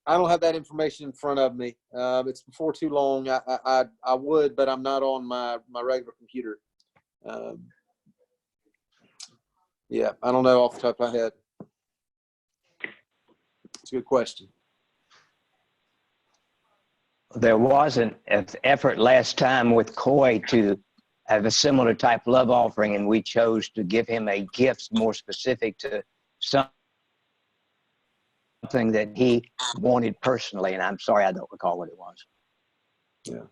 have that information in front of me. It's before too long. I would, but I'm not on my regular computer. Yeah, I don't know off the top of my head. It's a good question. There was an effort last time with Coy to have a similar type love offering, and we chose to give him a gift more specific to something that he wanted personally. And I'm sorry, I don't recall what it was. Yeah.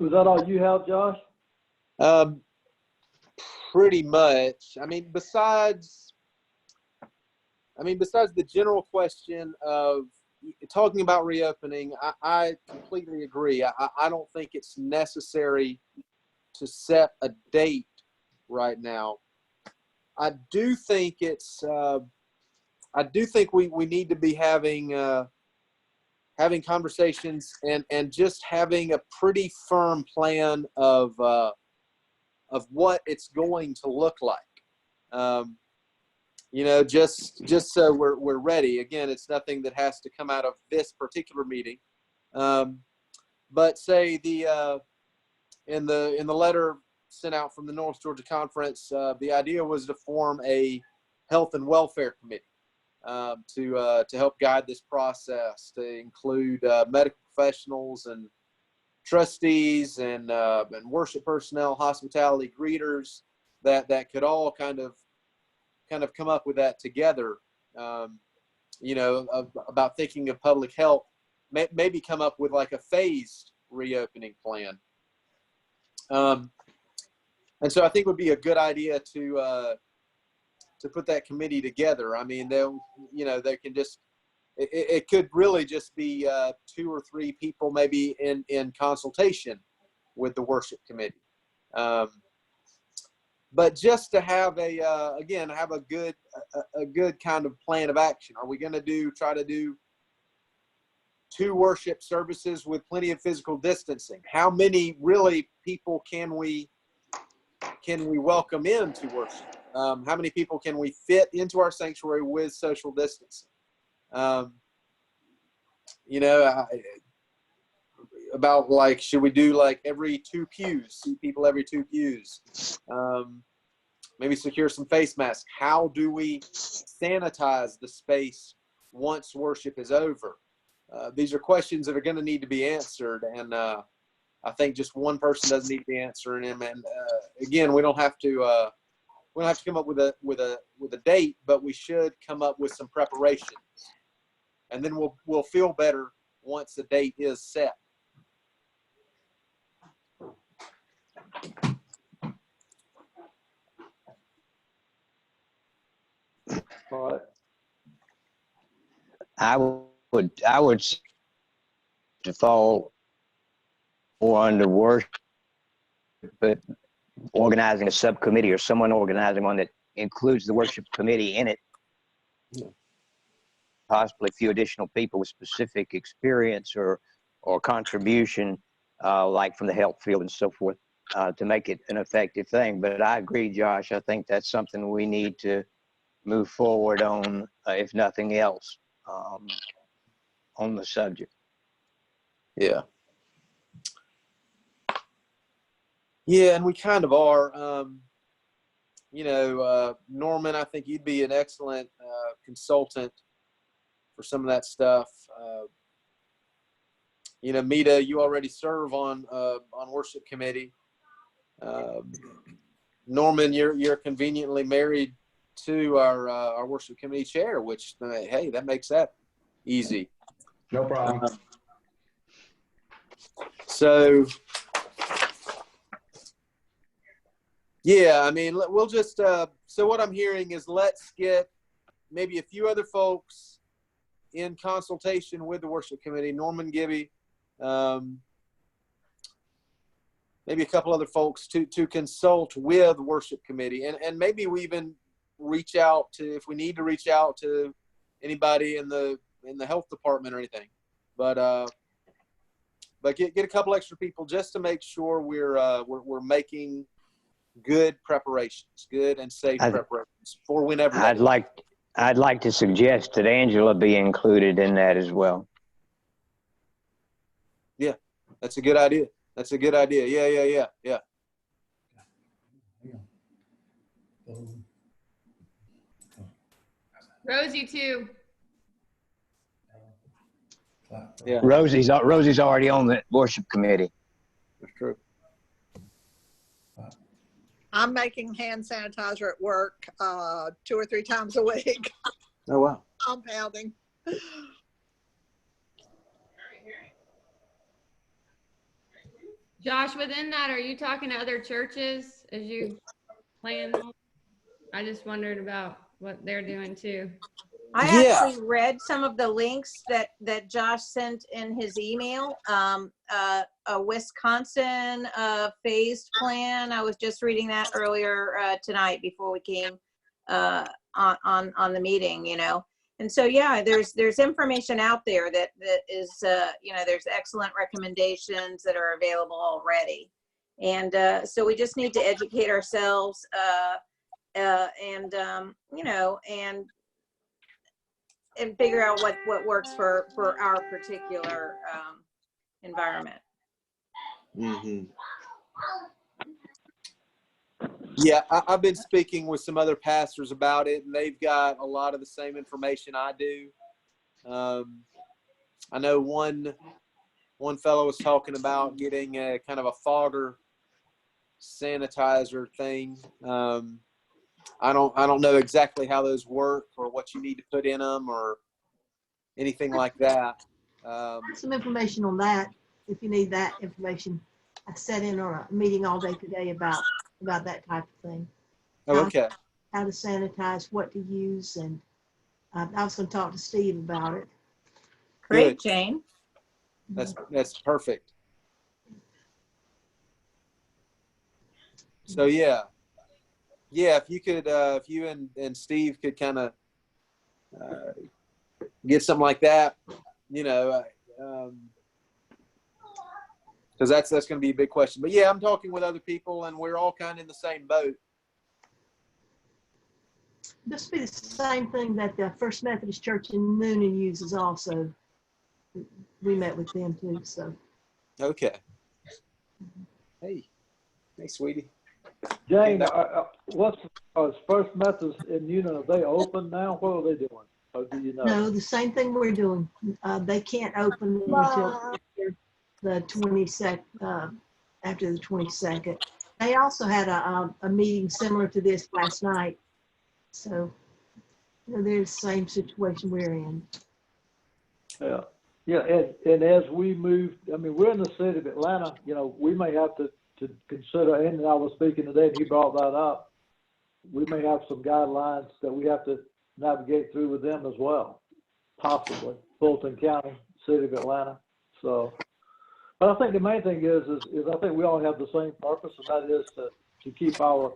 Was that all you have, Josh? Pretty much. I mean, besides the general question of talking about reopening, I completely agree. I don't think it's necessary to set a date right now. I do think we need to be having conversations and just having a pretty firm plan of what it's going to look like. Just so we're ready. Again, it's nothing that has to come out of this particular meeting. but say in the letter sent out from the North Georgia Conference, the idea was to form a health and welfare committee to help guide this process, to include medical professionals and trustees and worship personnel, hospitality greeters, that could all kind of come up with that together. About thinking of public health, maybe come up with like a phased reopening plan. And so I think it would be a good idea to put that committee together. I mean, they can just, it could really just be 2 or 3 people maybe in consultation with the worship committee. But just to have have a good kind of plan of action. Are we going to try to do 2 worship services with plenty of physical distancing? How many really people can we welcome in to worship? How many people can we fit into our sanctuary with social distancing? About like, should we do like every 2 pews, see people every 2 pews? Maybe secure some face masks. How do we sanitize the space once worship is over? These are questions that are going to need to be answered, and I think just one person doesn't need to be answering them. And again, we don't have to come up with a date, but we should come up with some preparations, and then we'll feel better once the date is set. All right. I would to fall more under worship, but organizing a subcommittee or someone organizing one that includes the worship committee in it, possibly a few additional people with specific experience or contribution, like from the health field and so forth, to make it an effective thing. But I agree, Josh. I think that's something we need to move forward on, if nothing else, on the subject. Yeah. Yeah, and we kind of are. Norman, I think you'd be an excellent consultant for some of that stuff. Mita, you already serve on worship committee. Norman, you're conveniently married to our worship committee chair, which hey, that makes that easy. No problem. So yeah, I mean, we'll just so what I'm hearing is, let's get maybe a few other folks in consultation with the worship committee, Norman Gibby, maybe a couple other folks to consult with the worship committee, and maybe we even reach out to, if we need to reach out to anybody in the health department or anything, but get a couple extra people just to make sure we're making good preparations, good and safe preparations for whenever. I'd like to suggest that Angela be included in that as well. Yeah, that's a good idea. That's a good idea. Yeah. Rosie too. Yeah. Rosie's already on the worship committee. That's true. I'm making hand sanitizer at work 2 or 3 times a week. Oh, wow. Compounding. Josh, within that, are you talking to other churches as you plan? I just wondered about what they're doing too. I actually read some of the links that Josh sent in his email. A Wisconsin phased plan. I was just reading that earlier tonight before we came on the meeting, And so, yeah, there's information out there that is, there's excellent recommendations that are available already. And so we just need to educate ourselves and figure out what works for our particular environment. Mm-hmm. Yeah, I've been speaking with some other pastors about it, and they've got a lot of the same information I do. I know one fellow was talking about getting a kind of a fogger sanitizer thing. I don't know exactly how those work or what you need to put in them or anything like that. Some information on that, if you need that information. I sat in on a meeting all day today about that type of thing. Oh, okay. How to sanitize, what to use, and I was going to talk to Steve about it. Great, Jane. That's perfect. So yeah, if you could, if you and Steve could kind of get something like that, because that's going to be a big question. But yeah, I'm talking with other people, and we're all kind of in the same boat. This will be the same thing that the First Methodist Church in Noonan uses also. We met with them too, so. Okay. Hey, sweetie. Jane, what's First Methodist in Union? Are they open now? What are they doing? Or do you know? No, the same thing we're doing. They can't open until after the 22nd. After the 22nd. They also had a meeting similar to this last night. So they're the same situation we're in. Yeah, and as we move, I mean, we're in the city of Atlanta. We may have to consider, and I was speaking today, and he brought that up. We may have some guidelines that we have to navigate through with them as well, possibly Fulton County, city of Atlanta. So, but I think the main thing is I think we all have the same purpose, and that is to keep our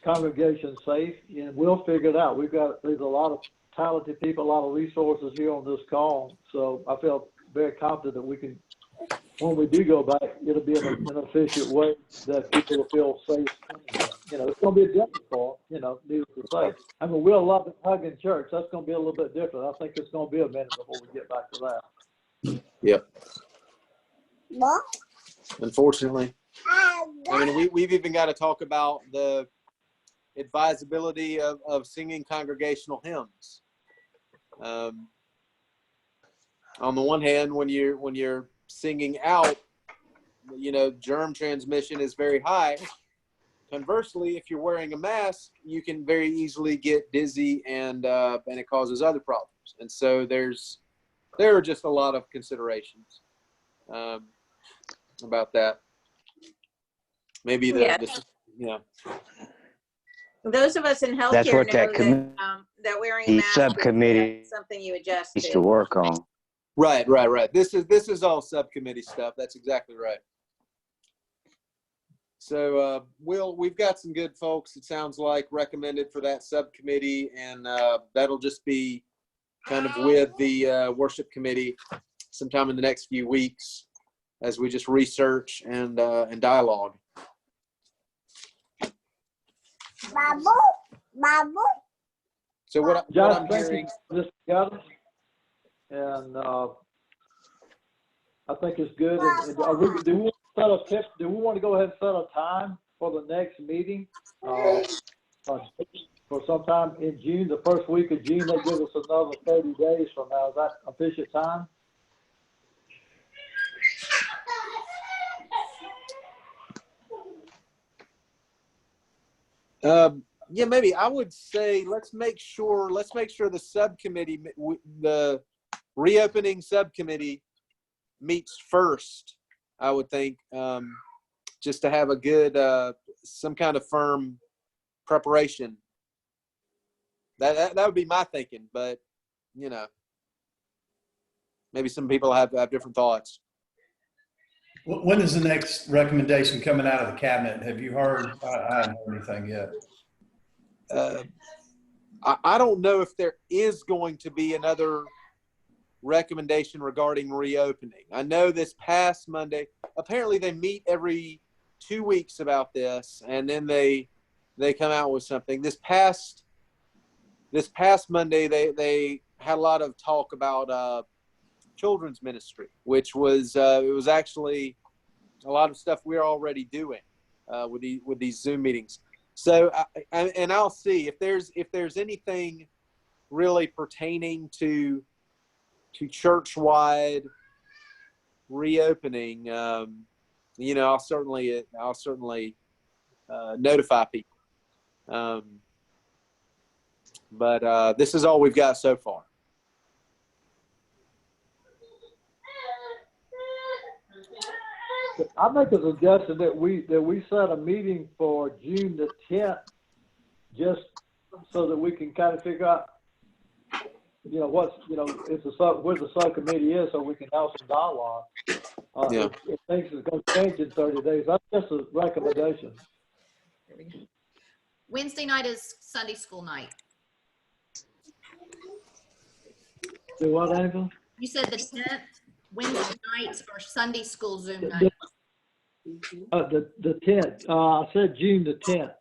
congregation safe, and we'll figure it out. There's a lot of talented people, a lot of resources here on this call, so I feel very confident that we can, when we do go back, it'll be in an efficient way that people will feel safe. It's going to be a different for them, needless to say. I mean, we'll love it hugging church. That's going to be a little bit different. I think it's going to be a minute before we get back to that. Yep. Unfortunately. I mean, we've even got to talk about the advisability of singing congregational hymns. On the one hand, when you're singing out, germ transmission is very high. Conversely, if you're wearing a mask, you can very easily get dizzy and it causes other problems. And so there are just a lot of considerations about that. Maybe Those of us in healthcare That's what know that wearing a mask subcommittee is something you adjust needs to work on. Right. This is all subcommittee stuff. That's exactly right. So we've got some good folks, it sounds like, recommended for that subcommittee, and that'll just be kind of with the worship committee sometime in the next few weeks as we just research and dialogue. So what I'm hearing, this together, and I think it's good. And do we want to go ahead and set a time for the next meeting for sometime in June, the first week of June? That gives us another 30 days from now. Is that efficient time? Yeah, maybe. I would say let's make sure the subcommittee, the reopening subcommittee, meets first. I would think, just to have a good some kind of firm preparation. That would be my thinking, but maybe some people have different thoughts. When is the next recommendation coming out of the cabinet? Have you heard? I haven't heard anything yet. I don't know if there is going to be another recommendation regarding reopening. I know this past Monday, apparently they meet every 2 weeks about this, and then they come out with something. This past Monday, they had a lot of talk about children's ministry, which was it was actually a lot of stuff we're already doing with these Zoom meetings. So, and I'll see if there's anything really pertaining to church-wide reopening. I'll certainly notify people. But this is all we've got so far. I make a suggestion that we set a meeting for June the 10th, just so that we can kind of figure out, where the subcommittee is, so we can have some dialogue. Yeah. If things is going to change in 30 days, that's just a recommendation. Wednesday night is Sunday school night. Do what, Angela? You said the 10th. Wednesday nights are Sunday school Zoom night. The 10th. I said June the 10th.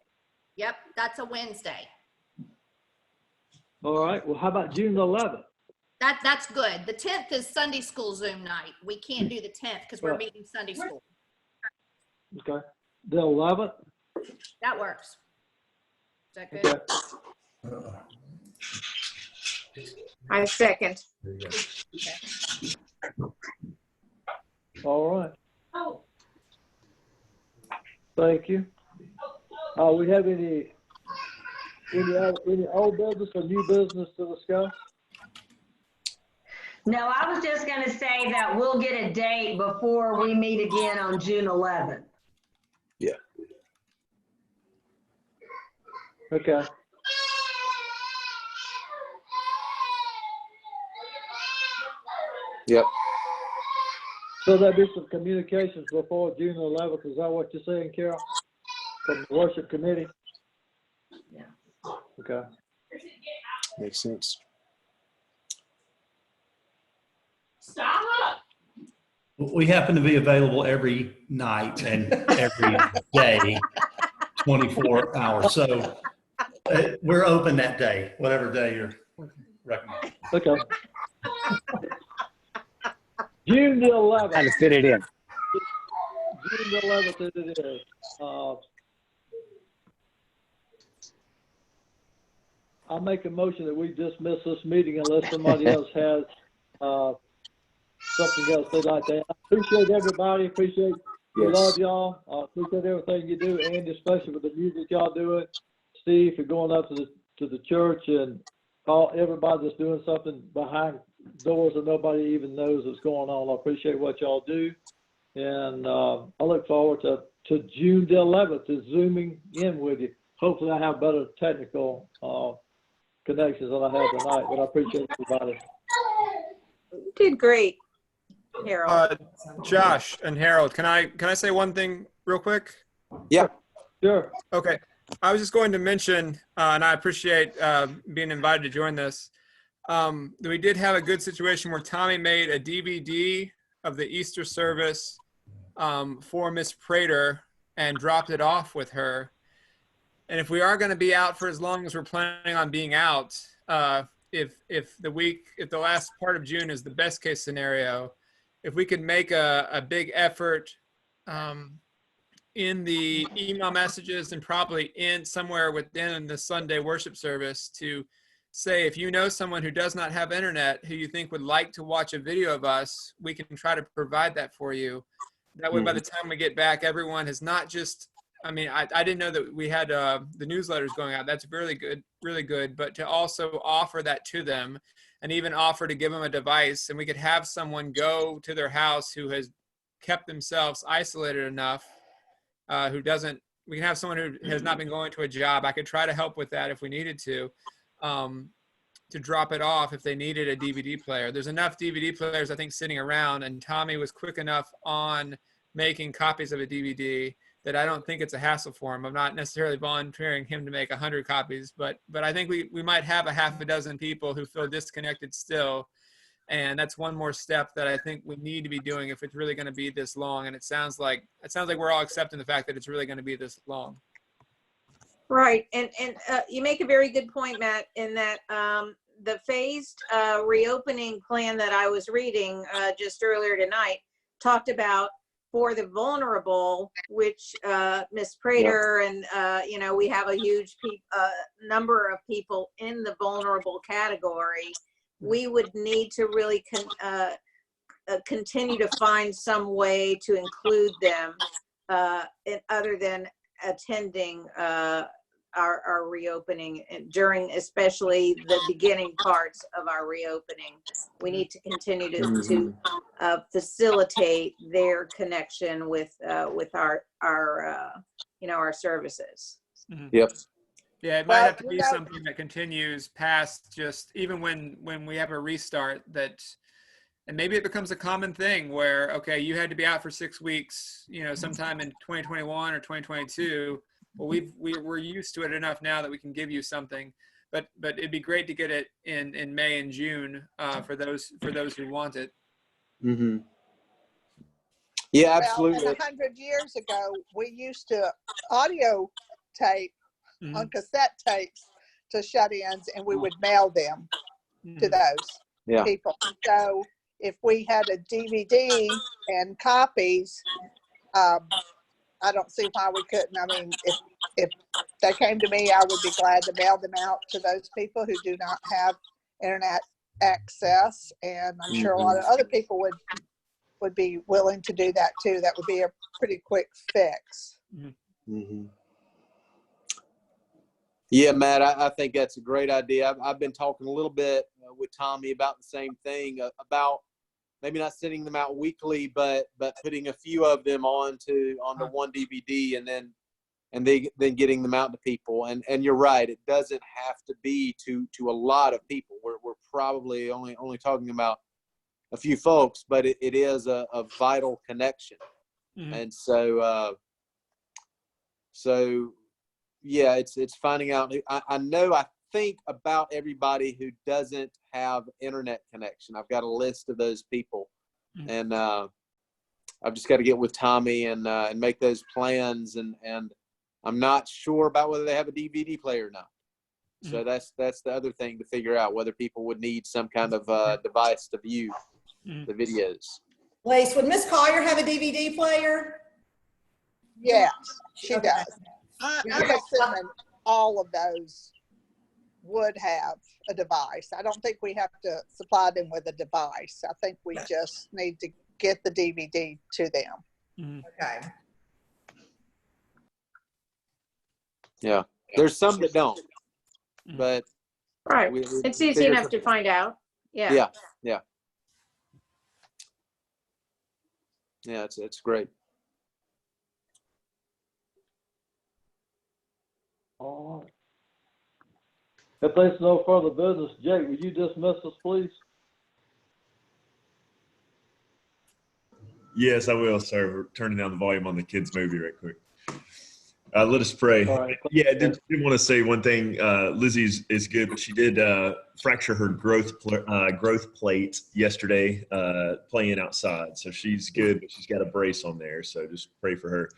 Yep, that's a Wednesday. All right. Well, how about June the 11th? That's good. The 10th is Sunday school Zoom night. We can't do the 10th because we're meeting Sunday school. Okay. The 11th? That works. Is that good? Okay. I second. Okay. All right. Thank you. We have any old business or new business to discuss? No, I was just going to say that we'll get a date before we meet again on June 11th. Yeah. Okay. Yep. So there'll be some communications before June 11th. Is that what you're saying, Carol? From the worship committee? Yeah. Okay. Makes sense. Stop. We happen to be available every night and every day, 24 hours. So we're open that day, whatever day you're recommending. Okay. June the 11th. Trying to fit it in. June the 11th it is. I'll make a motion that we dismiss this meeting unless somebody else has something else they'd like to add. I appreciate everybody. Appreciate love y'all. Appreciate everything you do, Andy, especially with the music y'all doing. Steve, for going up to the church, and everybody that's doing something behind doors that nobody even knows what's going on. I appreciate what y'all do, and I look forward to June the 11th to zooming in with you. Hopefully, I have better technical connections than I had tonight, but I appreciate everybody. You did great, Harold. Josh and Harold, can I say one thing real quick? Yeah. Sure. Okay. I was just going to mention, and I appreciate being invited to join this. We did have a good situation where Tommy made a DVD of the Easter service for Miss Prater and dropped it off with her. And if we are going to be out for as long as we're planning on being out, if the last part of June is the best case scenario, if we could make a big effort in the email messages and probably in somewhere within the Sunday worship service to say, if you know someone who does not have internet who you think would like to watch a video of us, we can try to provide that for you. That way, by the time we get back, everyone has not just, I didn't know that we had the newsletters going out. That's really good. But to also offer that to them and even offer to give them a device, and we could have someone go to their house who has kept themselves isolated enough, we can have someone who has not been going to a job. I could try to help with that if we needed to drop it off if they needed a DVD player. There's enough DVD players, I think, sitting around, and Tommy was quick enough on making copies of a DVD that I don't think it's a hassle for him. I'm not necessarily volunteering him to make 100 copies, but I think we might have a half a dozen people who feel disconnected still. And that's one more step that I think we need to be doing if it's really going to be this long. And it sounds like we're all accepting the fact that it's really going to be this long. Right. And you make a very good point, Matt, in that the phased reopening plan that I was reading just earlier tonight talked about for the vulnerable, which Ms. Prater and you know, we have a huge number of people in the vulnerable category. We would need to really continue to find some way to include them other than attending our reopening, and during especially the beginning parts of our reopening. We need to continue to facilitate their connection with our you know, our services. Yep. Yeah, it might have to be something that continues past just even when we have a restart, that, and maybe it becomes a common thing where, okay, you had to be out for 6 weeks, you know, sometime in 2021 or 2022. Well, we're used to it enough now that we can give you something, but it'd be great to get it in May and June for those who want it. Mm-hmm. Yeah, Well, absolutely. and 100 years ago, we used to audio tape on cassette tapes to shut-ins, and we would mail them to those people. So if we had a DVD and copies, I don't see why we couldn't. I mean, if they came to me, I would be glad to mail them out to those people who do not have internet access, and I'm sure a lot of other people would be willing to do that too. That would be a pretty quick fix. Mm-hmm. Yeah, Matt, I think that's a great idea. I've been talking a little bit with Tommy about the same thing, about maybe not sending them out weekly, but putting a few of them on the one DVD, and then getting them out to people. And you're right, it doesn't have to be to a lot of people. We're probably only talking about a few folks, but it is a vital connection. And so yeah, it's finding out. I think about everybody who doesn't have internet connection. I've got a list of those people, and I've just got to get with Tommy and make those plans. And I'm not sure about whether they have a DVD player or not. So that's the other thing to figure out, whether people would need some kind of device to view the videos. Lace, would Miss Collier have a DVD player? Yes, she does. I'm assuming all of those would have a device. I don't think we have to supply them with a device. I think we just need to get the DVD to them. Okay. Yeah, there's some that don't, but right, it's easy enough to find out. Yeah. Yeah, it's great. All right. If there's no further business, Jake, will you dismiss us, please? Yes, I will, sir. We're turning down the volume on the kids' movie right quick. Let us pray. Right. Yeah, I did want to say one thing. Lizzie is good, but she did fracture her growth plate yesterday playing outside. So she's good, but she's got a brace on there. So just pray for her.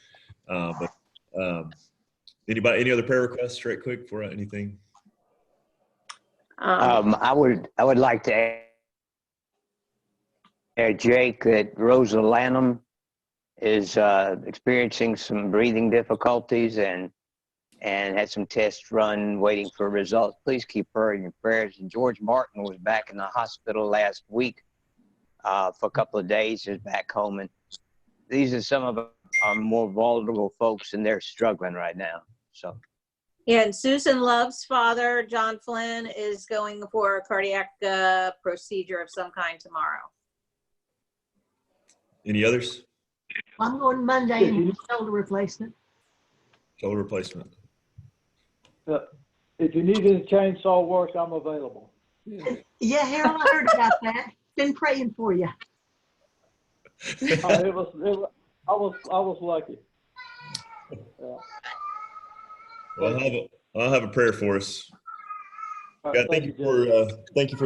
Any other prayer requests right quick before anything? I would like to add, Jake, that Rosa Lanham is experiencing some breathing difficulties and had some tests run waiting for results. Please keep her in your prayers. And George Martin was back in the hospital last week for a couple of days. He's back home. And these are some of our more vulnerable folks, and they're struggling right now. So. Yeah, and Susan Love's father, John Flynn, is going for a cardiac procedure of some kind tomorrow. Any others? I'm going Monday and shoulder replacement. Shoulder replacement. If you need any chainsaw work, I'm available. Yeah, Harold, I heard about that. Been praying for you. I was lucky. Yeah. Well, I'll have a prayer for us. God, thank you for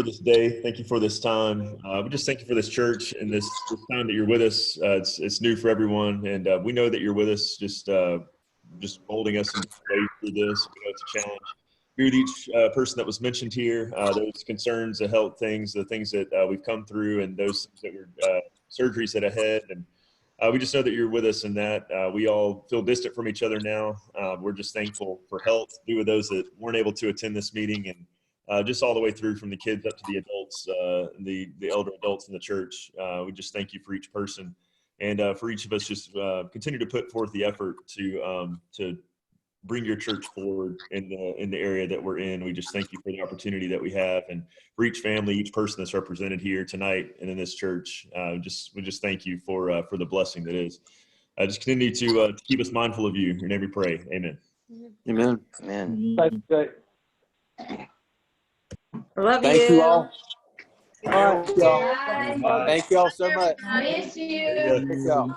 this day. Thank you for this time. We just thank you for this church and this time that you're with us. It's new for everyone, and we know that you're with us. Just holding us in faith through this. We know it's a challenge. Be with each person that was mentioned here. Those concerns, the health things, the things that we've come through, and those that were surgeries that ahead, and we just know that you're with us and that we all feel distant from each other now. We're just thankful for health, be with those that weren't able to attend this meeting, and just all the way through from the kids up to the adults, the elder adults in the church. We just thank you for each person, and for each of us, just continue to put forth the effort to bring your church forward in the area that we're in. We just thank you for the opportunity that we have, and for each family, each person that's represented here tonight and in this church. We just thank you for the blessing that is. Just continue to keep us mindful of you. In every pray. Amen. Amen. Amen. Thank you, Jake. Love Thank you you. all. All right, y'all. Bye. Thank y'all so much. Miss you. Thank y'all.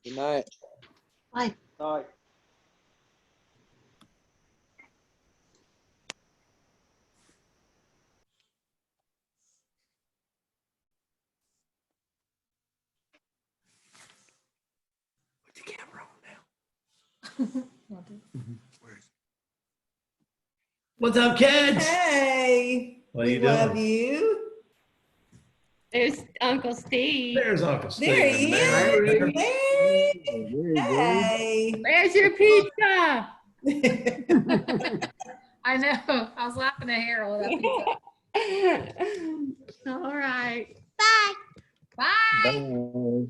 Good night. Bye. All right. What's up, kids? Hey, What are we you love doing? you. There's Uncle Steve. There's Uncle Steve. There he is. Hey. Hey. Where's your pizza? I know. I was laughing at Harold. All right. Bye. Bye. Bye.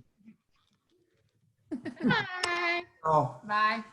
Bye. Oh. Bye.